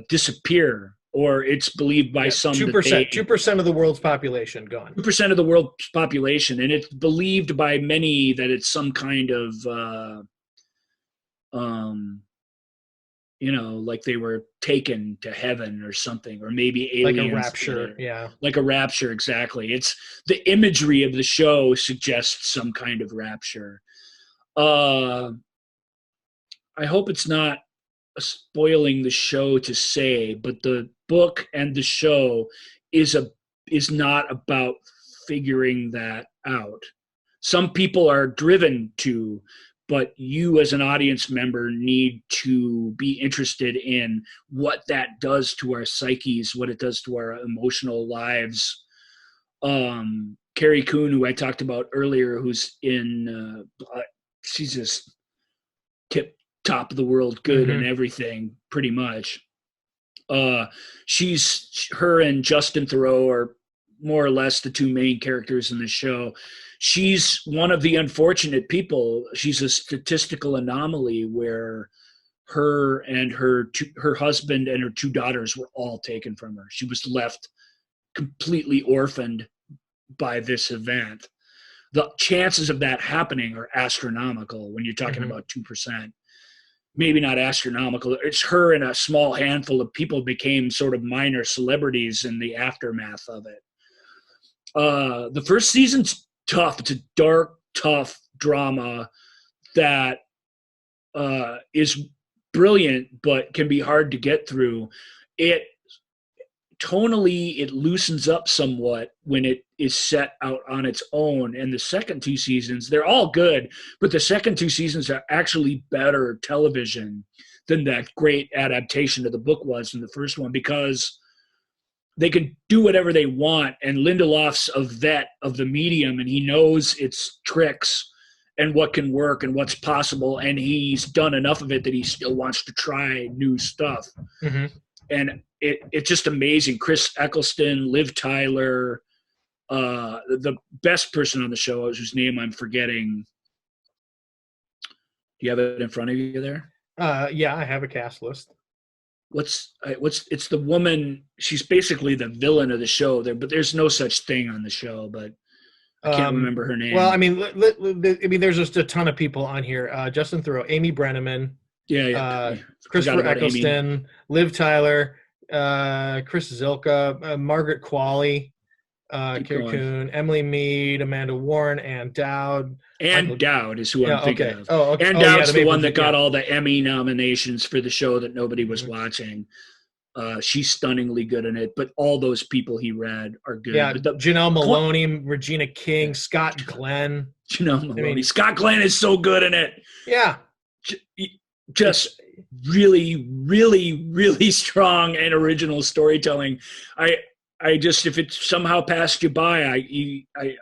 S3: disappear, or it's believed by some
S2: 2% of the world's population gone.
S3: 2% of the world's population, and it's believed by many that it's some kind of like they were taken to heaven or something, or maybe aliens.
S2: Like a rapture, yeah.
S3: Like a rapture, exactly. It's the imagery of the show suggests some kind of rapture. I hope it's not spoiling the show to say, but the book and the show is not about figuring that out. Some people are driven to, but you as an audience member need to be interested in what that does to our psyches, what it does to our emotional lives. Carrie Coon, who I talked about earlier, who's in, she's just top of the world good and everything, pretty much. Her and Justin Theroux are more or less the 2 main characters in the show. She's one of the unfortunate people. She's a statistical anomaly where her and her husband and her 2 daughters were all taken from her. She was left completely orphaned by this event. The chances of that happening are astronomical when you're talking about 2%. Maybe not astronomical. It's her and a small handful of people became sort of minor celebrities in the aftermath of it. The first season's tough. It's a dark, tough drama that is brilliant, but can be hard to get through. Tonally, it loosens up somewhat when it is set out on its own. And the second 2 seasons, they're all good, but the second 2 seasons are actually better television than that great adaptation of the book was in the first one, because they can do whatever they want. And Lindelof's a vet of the medium, and he knows its tricks and what can work and what's possible. And he's done enough of it that he still wants to try new stuff.
S2: Mm-hmm.
S3: And it's just amazing. Chris Eccleston, Liv Tyler, the best person on the show, whose name I'm forgetting. Do you have it in front of you there?
S2: Yeah, I have a cast list.
S3: It's the woman. She's basically the villain of the show there, but there's no such thing on the show. But I can't remember her name.
S2: Well, I mean, there's just a ton of people on here. Justin Theroux, Amy Brenneman, Christopher Eccleston, Liv Tyler, Chris Zilka, Margaret Qualley, Carrie Coon, Emily Mead, Amanda Warren, Ann Dowd.
S3: Ann Dowd is who I'm thinking of.
S2: Oh, okay.
S3: Ann Dowd's the one that got all the Emmy nominations for the show that nobody was watching. She's stunningly good in it, but all those people he read are good.
S2: Yeah, Janelle Maloney, Regina King, Scott Glenn.
S3: Janelle Maloney. Scott Glenn is so good in it.
S2: Yeah.
S3: Just really, really, really strong and original storytelling. I just, if it somehow passed you by, I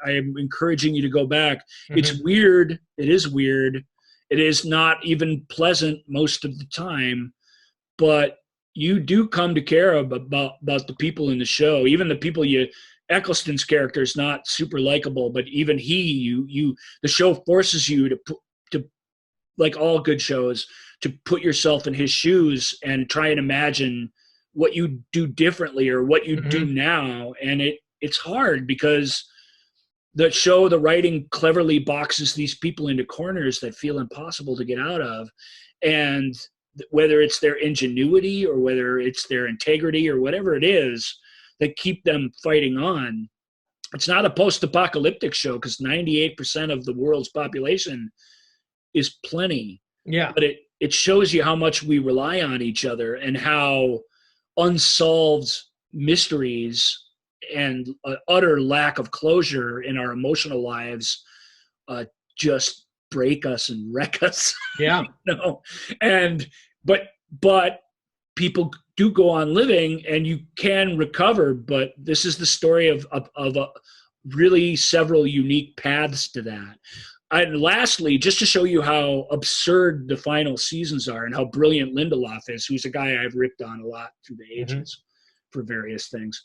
S3: am encouraging you to go back. Mm-hmm. It's weird. It is weird. It is not even pleasant most of the time, but you do come to care about the people in the show. Even the people Eccleston's character is not super likable, but even the show forces you to, like all good shows, to put yourself in his shoes and try and imagine what you do differently or what you do now. And it's hard because the writing cleverly boxes these people into corners that feel impossible to get out of. And whether it's their ingenuity or whether it's their integrity or whatever it is that keep them fighting on. It's not a post-apocalyptic show because 98% of the world's population is plenty.
S2: Yeah.
S3: But it shows you how much we rely on each other and how unsolved mysteries and utter lack of closure in our emotional lives just break us and wreck us.
S2: Yeah.
S3: But people do go on living and you can recover, but this is the story of really several unique paths to that. And lastly, just to show you how absurd the final seasons are and how brilliant Lindelof is, who's a guy I've ripped on a lot through the ages for various things.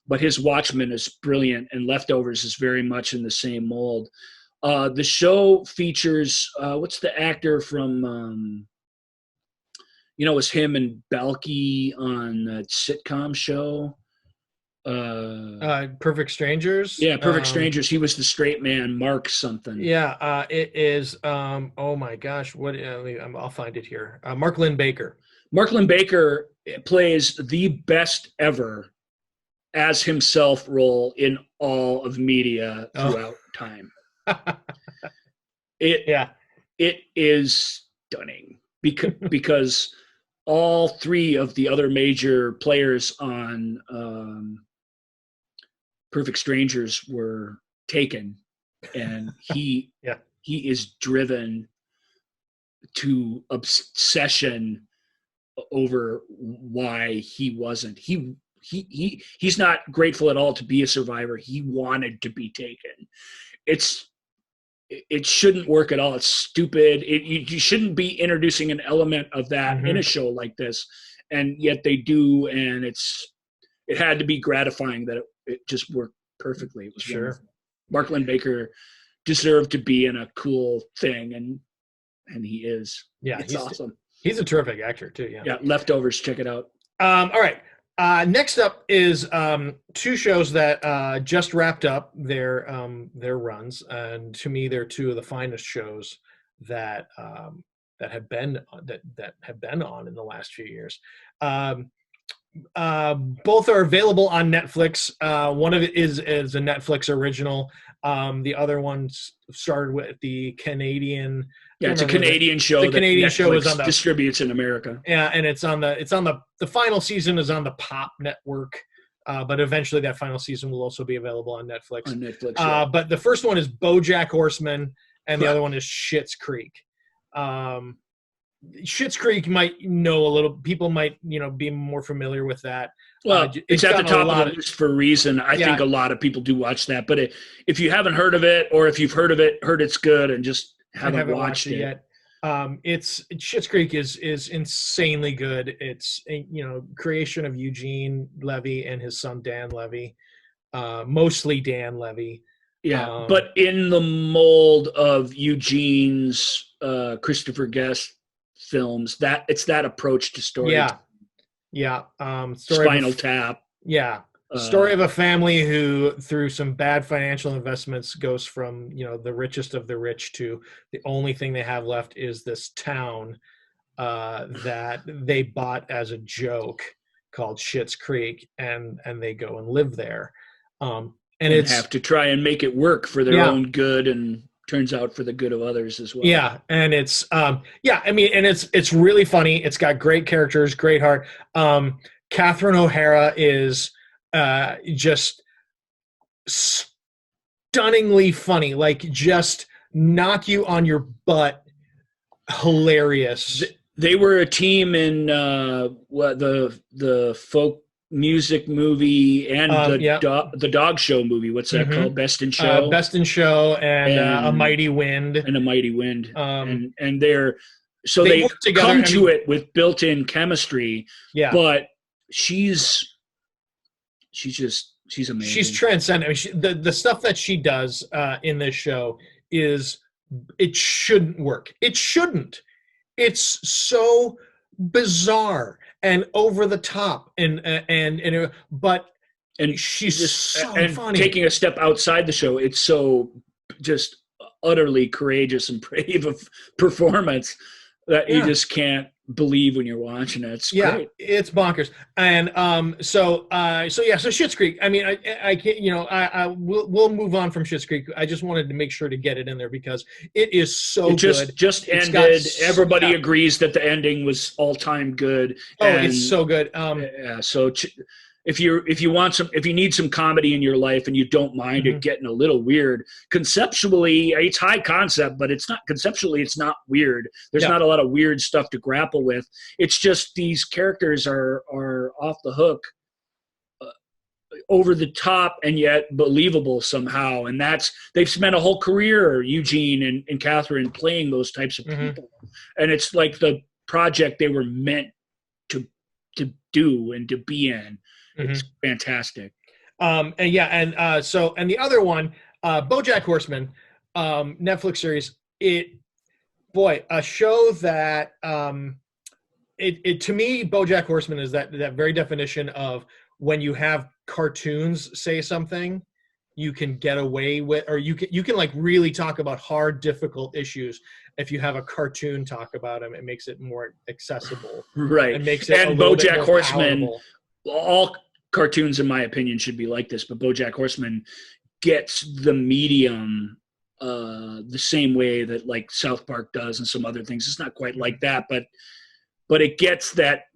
S3: But his Watchmen is brilliant, and Leftovers is very much in the same mold. The show features, what's the actor from, it was him and Balky on that sitcom show.
S2: Perfect Strangers.
S3: Yeah, Perfect Strangers. He was the straight man, Mark something.
S2: Yeah, it is. Oh my gosh, what? I'll find it here. Mark Lynn Baker.
S3: Mark Lynn Baker plays the best ever as himself role in all of media throughout time. It is stunning because all three of the other major players on Perfect Strangers were taken, and he is driven to obsession over why he wasn't. He's not grateful at all to be a survivor. He wanted to be taken. It shouldn't work at all. It's stupid. You shouldn't be introducing an element of that in a show like this, and yet they do. And it had to be gratifying that it just worked perfectly. It was wonderful. Mark Lynn Baker deserved to be in a cool thing, and he is.
S2: Yeah,
S3: it's awesome.
S2: He's a terrific actor too. Yeah.
S3: Yeah. Leftovers. Check it out.
S2: All right. Next up is two shows that just wrapped up their runs, and to me, they're two of the finest shows that have been on in the last few years. Both are available on Netflix. One of it is a Netflix original. The other one started with the Canadian.
S3: Yeah, it's a Canadian show.
S2: The Canadian show is on the
S3: distributes in America.
S2: Yeah, and it's on the final season is on the Pop Network. But eventually that final season will also be available on Netflix.
S3: On Netflix. Yeah.
S2: But the first one is BoJack Horseman, and the other one is Schitt's Creek. Schitt's Creek people might be more familiar with that.
S3: Well, it's at the top of the list for a reason. I think a lot of people do watch that, but if you haven't heard of it, or if you've heard of it, heard it's good, and just haven't watched it yet,
S2: Schitt's Creek is insanely good. It's creation of Eugene Levy and his son Dan Levy, mostly Dan Levy.
S3: Yeah, but in the mold of Eugene's Christopher Guest films, that it's that approach to story.
S2: Yeah.
S3: Spinal Tap.
S2: Yeah. Story of a family who, through some bad financial investments, goes from the richest of the rich to the only thing they have left is this town that they bought as a joke called Schitt's Creek, and they go and live there. And it's
S3: have to try and make it work for their own good, and turns out for the good of others as well.
S2: Yeah, and it's it's really funny. It's got great characters, great heart. Catherine O'Hara is just stunningly funny, like just knock you on your butt, hilarious.
S3: They were a team in the folk music movie and the dog show movie. What's that called? Best in Show.
S2: Best in Show and A Mighty Wind.
S3: And A Mighty Wind. And they come to it with built-in chemistry. Yeah. But she's amazing.
S2: She's transcendent. I mean, the stuff that she does in this show it shouldn't work. It shouldn't. It's so bizarre and over the top, but she's just so funny.
S3: Taking a step outside the show, it's so just utterly courageous and brave of performance that you just can't believe when you're watching it. It's great.
S2: It's bonkers. And so Schitt's Creek. I mean, I can't. We'll move on from Schitt's Creek. I just wanted to make sure to get it in there because it is so good.
S3: Just ended. Everybody agrees that the ending was all time good.
S2: It's so good.
S3: So if you need some comedy in your life and you don't mind it getting a little weird, conceptually it's high concept, but it's not conceptually, it's not weird. There's not a lot of weird stuff to grapple with. It's just these characters are off the hook, over the top, and yet believable somehow. And they've spent a whole career, Eugene and Catherine, playing those types of people. And it's like the project they were meant to do and to be in. It's fantastic.
S2: And the other one, BoJack Horseman, Netflix series. A show that it to me, BoJack Horseman is that very definition of when you have cartoons say something, you can get away with, or you can like really talk about hard, difficult issues. If you have a cartoon talk about them, it makes it more accessible.
S3: Right.
S2: It makes it
S3: and BoJack Horseman.
S2: Palatable.
S3: All cartoons, in my opinion, should be like this, but BoJack Horseman gets the medium the same way that like South Park does and some other things. It's not quite like that, but it gets that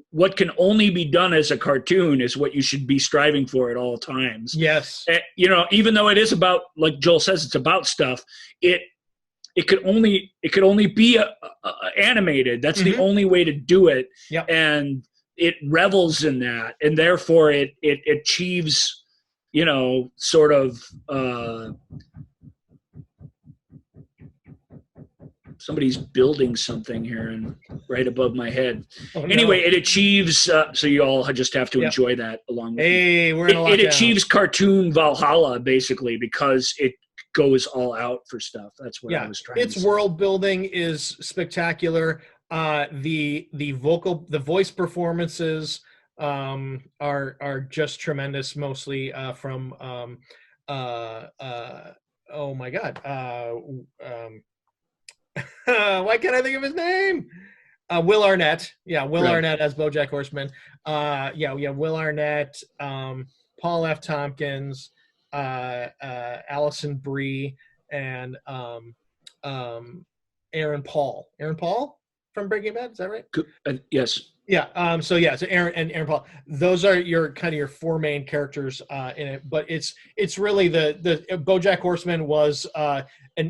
S3: what can only be done as a cartoon is what you should be striving for at all times.
S2: Yes.
S3: Even though it is about, like Joel says, it's about stuff, it could only be animated. That's the only way to do it.
S2: Yep.
S3: And it revels in that, and therefore it achieves, sort of. Somebody's building something here and right above my head. Oh, no. Anyway, it achieves. So you all just have to enjoy that along with me.
S2: We're in a lockdown.
S3: It achieves cartoon Valhalla basically because it goes all out for stuff. That's what I was trying to say.
S2: Its world building is spectacular. The voice performances are just tremendous, mostly from oh my god, why can't I think of his name? Will Arnett. Yeah, Will
S3: Right.
S2: Arnett as BoJack Horseman. Will Arnett, Paul F. Tompkins, Allison Brie, and Aaron Paul. Aaron Paul from Breaking Bad, is that right?
S3: Yes.
S2: Yeah. So Aaron Paul. Those are your kind of your four main characters in it. But it's really the BoJack Horseman was an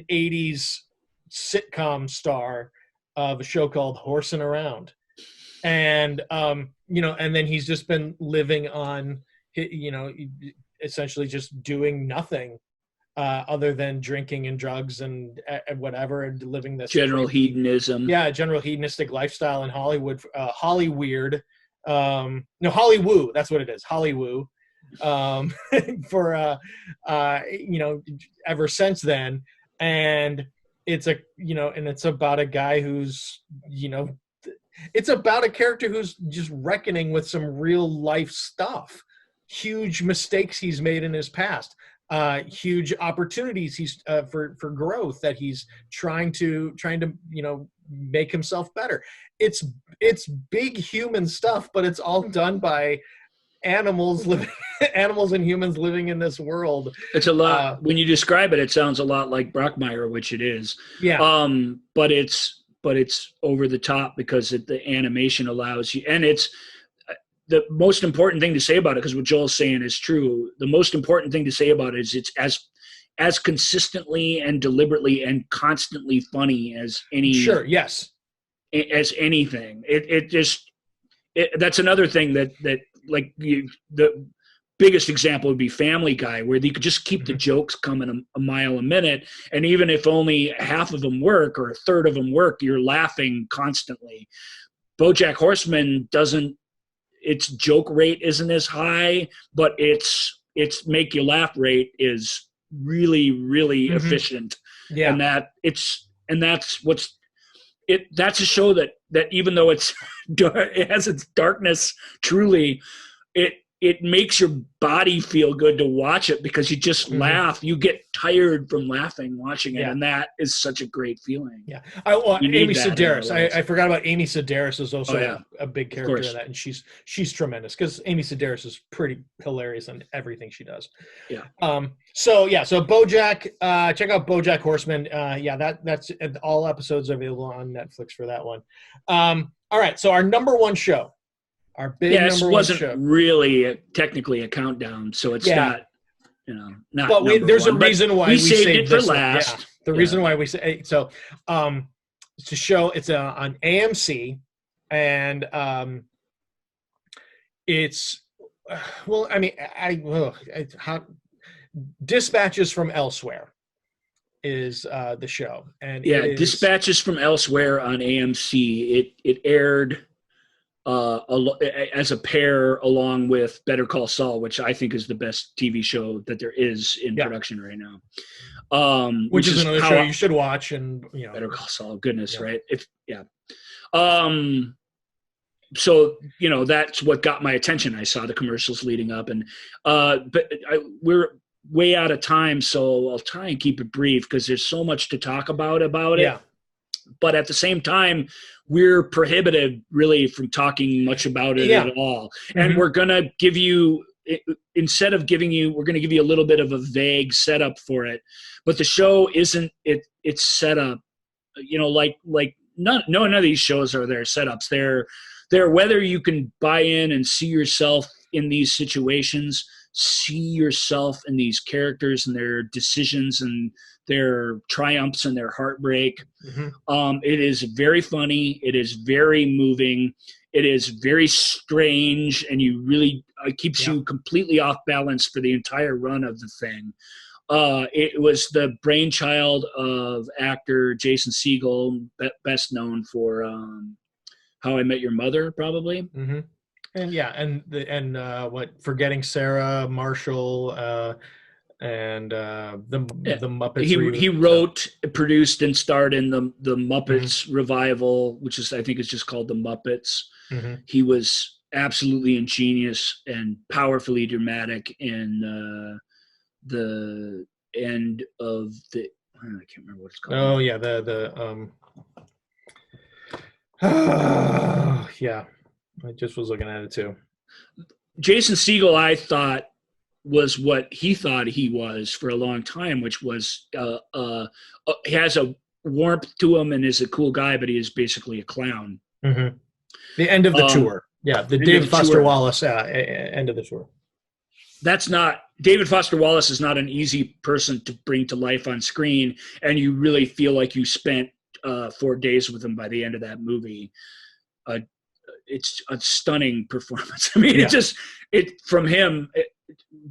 S2: '80s sitcom star of a show called Horsin' Around, and and then he's just been living on, essentially just doing nothing other than drinking and drugs and whatever, and living this
S3: general hedonism.
S2: Yeah, general hedonistic lifestyle in Hollywood. Hollyweird. No, Hollywoo. That's what it is. Hollywoo. For ever since then, and it's it's about a guy who's it's about a character who's just reckoning with some real life stuff, huge mistakes he's made in his past, huge opportunities he's for growth that he's trying to make himself better. It's big human stuff, but it's all done by animals and humans living in this world.
S3: It's a lot. When you describe it, it sounds a lot like Brockmire, which it is.
S2: Yeah.
S3: But it's over the top because the animation allows you, and it's the most important thing to say about it, because what Joel's saying is true. The most important thing to say about it is it's as consistently and deliberately and constantly funny as any.
S2: Sure. Yes.
S3: As anything. That's another thing that like the biggest example would be Family Guy, where you could just keep the jokes coming a mile a minute, and even if only half of them work or a third of them work, you're laughing constantly. BoJack Horseman doesn't. Its joke rate isn't as high, but its make you laugh rate is really, really efficient. Yeah, and that's a show that even though it has its darkness, truly, it makes your body feel good to watch it, because you just laugh. You get tired from laughing watching it, and that is such a great feeling.
S2: Yeah. Amy Sedaris. I forgot about Amy Sedaris is also a big character in that, and she's tremendous, because Amy Sedaris is pretty hilarious in everything she does.
S3: Yeah.
S2: So BoJack, check out BoJack Horseman. That's all episodes available on Netflix for that one. All right. So our number one show. Our big number one show.
S3: This wasn't really technically a countdown, so it's not, not.
S2: But there's a reason why we saved
S3: it for last.
S2: Yeah. The reason why we say so. It's a show. It's on AMC, and it's Dispatches from Elsewhere is the show, and
S3: Dispatches from Elsewhere on AMC. It aired as a pair along with Better Call Saul, which I think is the best TV show that there is in production right now.
S2: Which is another show you should watch, and
S3: Better Call Saul, goodness, right? So that's what got my attention. I saw the commercials leading up, and we're way out of time, so I'll try and keep it brief because there's so much to talk about it. But at the same time, we're prohibited really from talking much about it at all. And we're going to give you, instead of giving you, we're going to give you a little bit of a vague setup for it. But the show isn't, it's set up, like none of these shows are their setups. They're whether you can buy in and see yourself in these situations, see yourself in these characters and their decisions and their triumphs and their heartbreak. It is very funny. It is very moving. It is very strange, and you really keeps you completely off balance for the entire run of the thing. It was the brainchild of actor Jason Segel, best known for How I Met Your Mother, probably.
S2: And what Forgetting Sarah, Marshall, and the Muppets.
S3: He wrote, produced, and starred in the Muppets revival, which I think is just called the Muppets. He was absolutely ingenious and powerfully dramatic in the end of the. I can't remember what it's called.
S2: Oh yeah, yeah. I just was looking at it too.
S3: Jason Segel, I thought, was what he thought he was for a long time, which was he has a warmth to him and is a cool guy, but he is basically a clown.
S2: Mm-hmm. The end of the tour. Yeah, the David Foster Wallace end of the tour. David Foster Wallace is not an easy person to bring to life on screen, and you really feel like you spent 4 days with him by the end of that movie. It's a stunning performance. I mean, from him,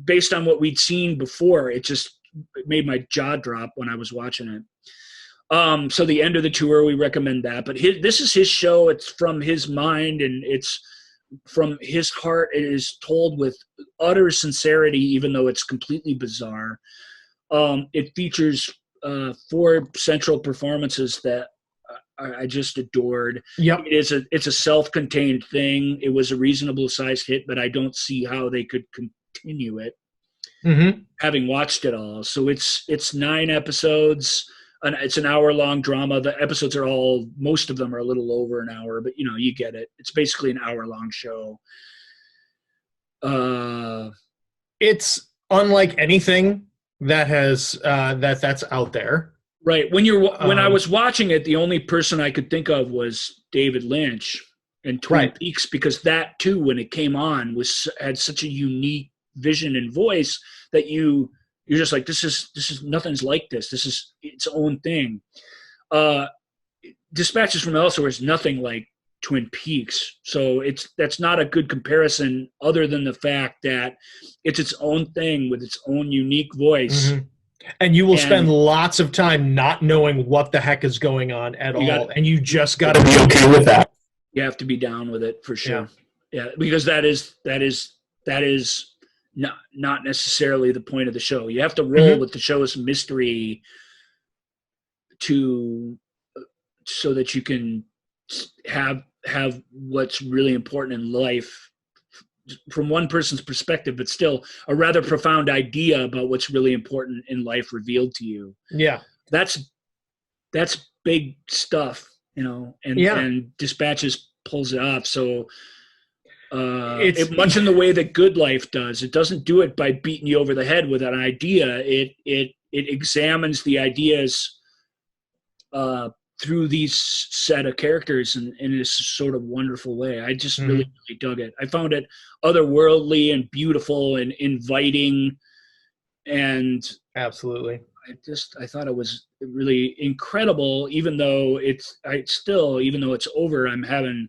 S2: based on what we'd seen before, it made my jaw drop when I was watching it. So the end of the tour, we recommend that. But this is his show. It's from his mind, and it's from his heart. It is told with utter sincerity, even though it's completely bizarre. It features 4 central performances that I just adored. Yep.
S3: It's a self-contained thing. It was a reasonable sized hit, but I don't see how they could continue it.
S2: Mm-hmm.
S3: Having watched it all. So it's 9 episodes. And it's an hour-long drama. The episodes most of them are a little over an hour, but you get it. It's basically an hour-long show.
S2: It's unlike anything that has that's out there.
S3: Right. When I was watching it, the only person I could think of was David Lynch and Twin Peaks, because that too, when it came on, had such a unique vision and voice that you're just like, this is nothing's like this. This is its own thing. Dispatches from Elsewhere is nothing like Twin Peaks. So that's not a good comparison, other than the fact that it's its own thing with its own unique voice.
S2: Mm-hmm. And you will spend lots of time not knowing what the heck is going on at all. And you just got to be okay with that.
S3: You have to be down with it for sure. Yeah, because that is not necessarily the point of the show. You have to roll with the show's mystery so that you can have what's really important in life from one person's perspective, but still a rather profound idea about what's really important in life revealed to you.
S2: Yeah.
S3: That's big stuff, and Dispatches pulls it off. So it's much in the way that Good Life does. It doesn't do it by beating you over the head with an idea. It examines the ideas through these set of characters in this sort of wonderful way. I just really dug it. I found it otherworldly and beautiful and inviting, and
S2: absolutely.
S3: I thought it was really incredible. Even though it's over, I'm having.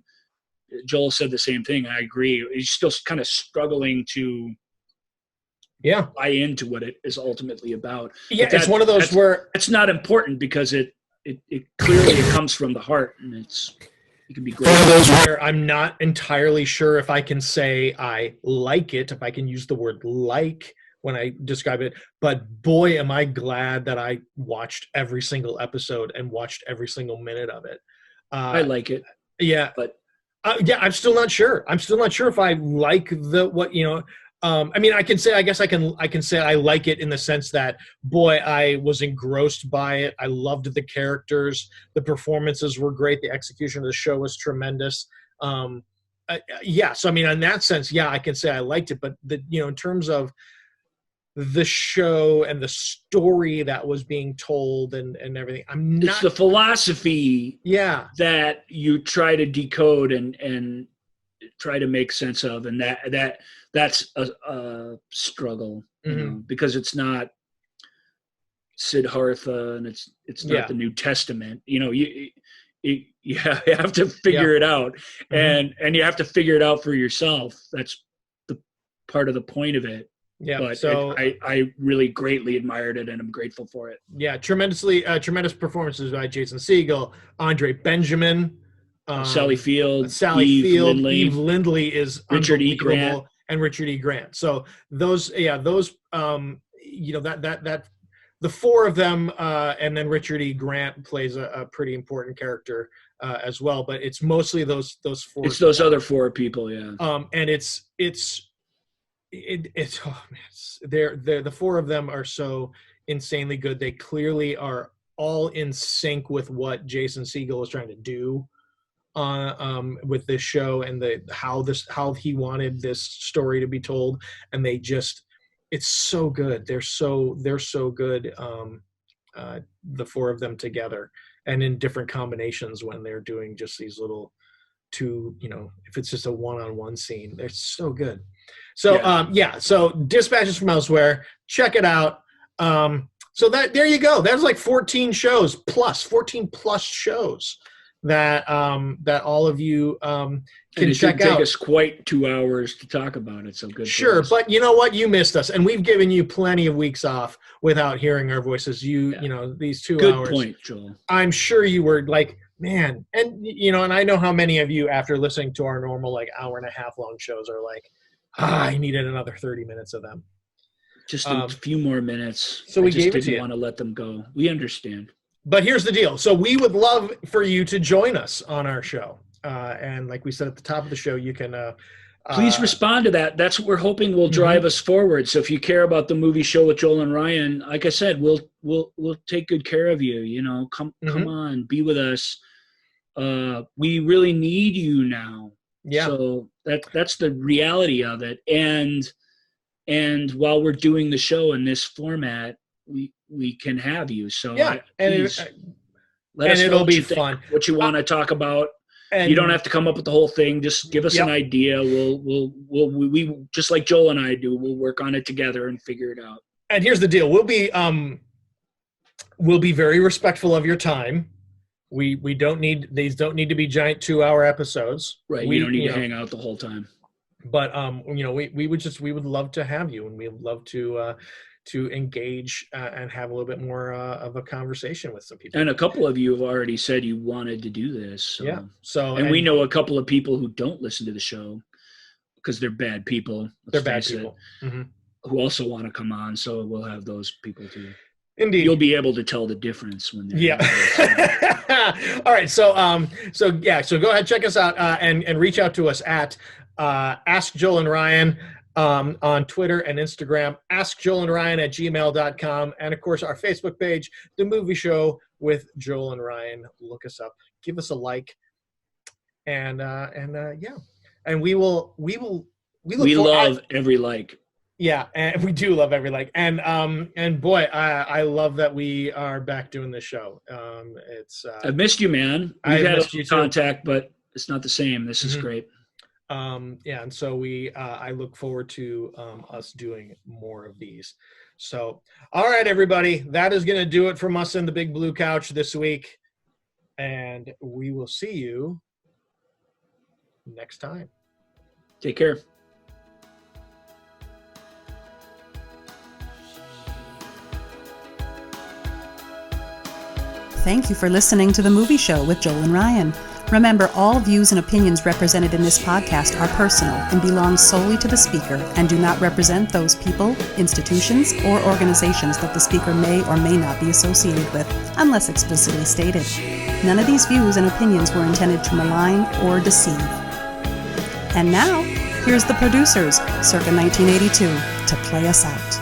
S3: Joel said the same thing. I agree. He's still kind of struggling to buy into what it is ultimately about.
S2: Yeah, it's one of those where
S3: it's not important because it clearly it comes from the heart, and it can be great.
S2: One of those where I'm not entirely sure if I can say I like it, if I can use the word like when I describe it, but boy, am I glad that I watched every single episode and watched every single minute of it.
S3: I like it.
S2: Yeah.
S3: But
S2: I'm still not sure. I'm still not sure if I like I mean, I can say I like it in the sense that, boy, I was engrossed by it. I loved the characters. The performances were great. The execution of the show was tremendous. So I mean, in that sense, I can say I liked it. But in terms of the show and the story that was being told and everything,
S3: it's the philosophy that you try to decode and try to make sense of, and that's a struggle, because it's not Siddhartha and it's not the New Testament. You have to figure it out, and you have to figure it out for yourself. That's the part of the point of it. Yeah, but so I really greatly admired it, and I'm grateful for it.
S2: Yeah, tremendous performances by Jason Segel, Andre Benjamin,
S3: Sally Field,
S2: Eve Lindley is
S3: Richard E. Grant,
S2: and Richard E. Grant. So those the 4 of them, and then Richard E. Grant plays a pretty important character as well. But it's mostly those four.
S3: It's those other four people, yeah.
S2: And it's oh man, they're the four of them are so insanely good. They clearly are all in sync with what Jason Segel is trying to do with this show, and how he wanted this story to be told, and it's so good. They're so good, the four of them together, and in different combinations when they're doing just these little two, if it's just a one-on-one scene, they're so good. So so Dispatches from Elsewhere, check it out. So there you go. That's like 14 plus shows that all of you can check out.
S3: Take us quite 2 hours to talk about it. So good.
S2: Sure, but you know what? You missed us, and we've given you plenty of weeks off without hearing our voices. These 2 hours.
S3: Good point, Joel.
S2: I'm sure you were like, man, and and I know how many of you, after listening to our normal like hour and a half long shows, are like, I needed another 30 minutes of them.
S3: Just a few more minutes.
S2: So we gave it to you.
S3: Didn't want to let them go. We understand.
S2: But here's the deal. So we would love for you to join us on our show. And like we said at the top of the show, you can
S3: please respond to that. That's what we're hoping will drive us forward. So if you care about the movie show with Joel and Ryan, like I said, we'll take good care of you. Come on, be with us. We really need you now.
S2: Yeah.
S3: So that's the reality of it. And while we're doing the show in this format, we can have you. So
S2: yeah,
S3: let us know
S2: it'll be fun.
S3: What you want to talk about. And you don't have to come up with the whole thing. Just give us an idea. We just like Joel and I do. We'll work on it together and figure it out.
S2: And here's the deal: we'll be very respectful of your time. We don't need to be giant 2-hour episodes.
S3: Right. We don't need to hang out the whole time.
S2: But we would love to have you, and we'd love to engage and have a little bit more of a conversation with some people.
S3: And a couple of you have already said you wanted to do this. So.
S2: Yeah. So
S3: and we know a couple of people who don't listen to the show because they're bad people.
S2: They're bad people.
S3: Who also want to come on. So we'll have those people too.
S2: Indeed.
S3: You'll be able to tell the difference when they're
S2: All right. So go ahead, check us out and reach out to us at Ask Joel and Ryan on Twitter and Instagram, askjoelandryan@gmail.com, and of course our Facebook page, The Movie Show with Joel and Ryan. Look us up, give us a like, and we love
S3: every like.
S2: Yeah, and we do love every like, and boy, I love that we are back doing this show.
S3: I've missed you, man. We've had a contact, but it's not the same. This is great.
S2: And so I look forward to us doing more of these. So, all right, everybody, that is going to do it from us in the Big Blue Couch this week, and we will see you next time.
S3: Take care.
S1: Thank you for listening to The Movie Show with Joel and Ryan. Remember, all views and opinions represented in this podcast are personal and belong solely to the speaker and do not represent those people, institutions, or organizations that the speaker may or may not be associated with, unless explicitly stated. None of these views and opinions were intended to malign or deceive. And now, here's the producers, circa 1982, to play us out.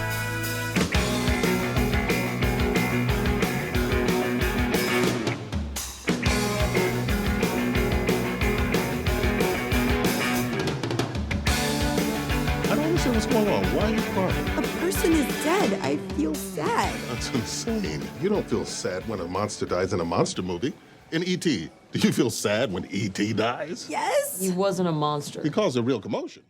S5: I feel sad.
S6: That's insane. You don't feel sad when a monster dies in a monster movie. In E.T., do you feel sad when E.T. dies?
S5: Yes.
S7: He wasn't a monster.
S6: He caused a real commotion.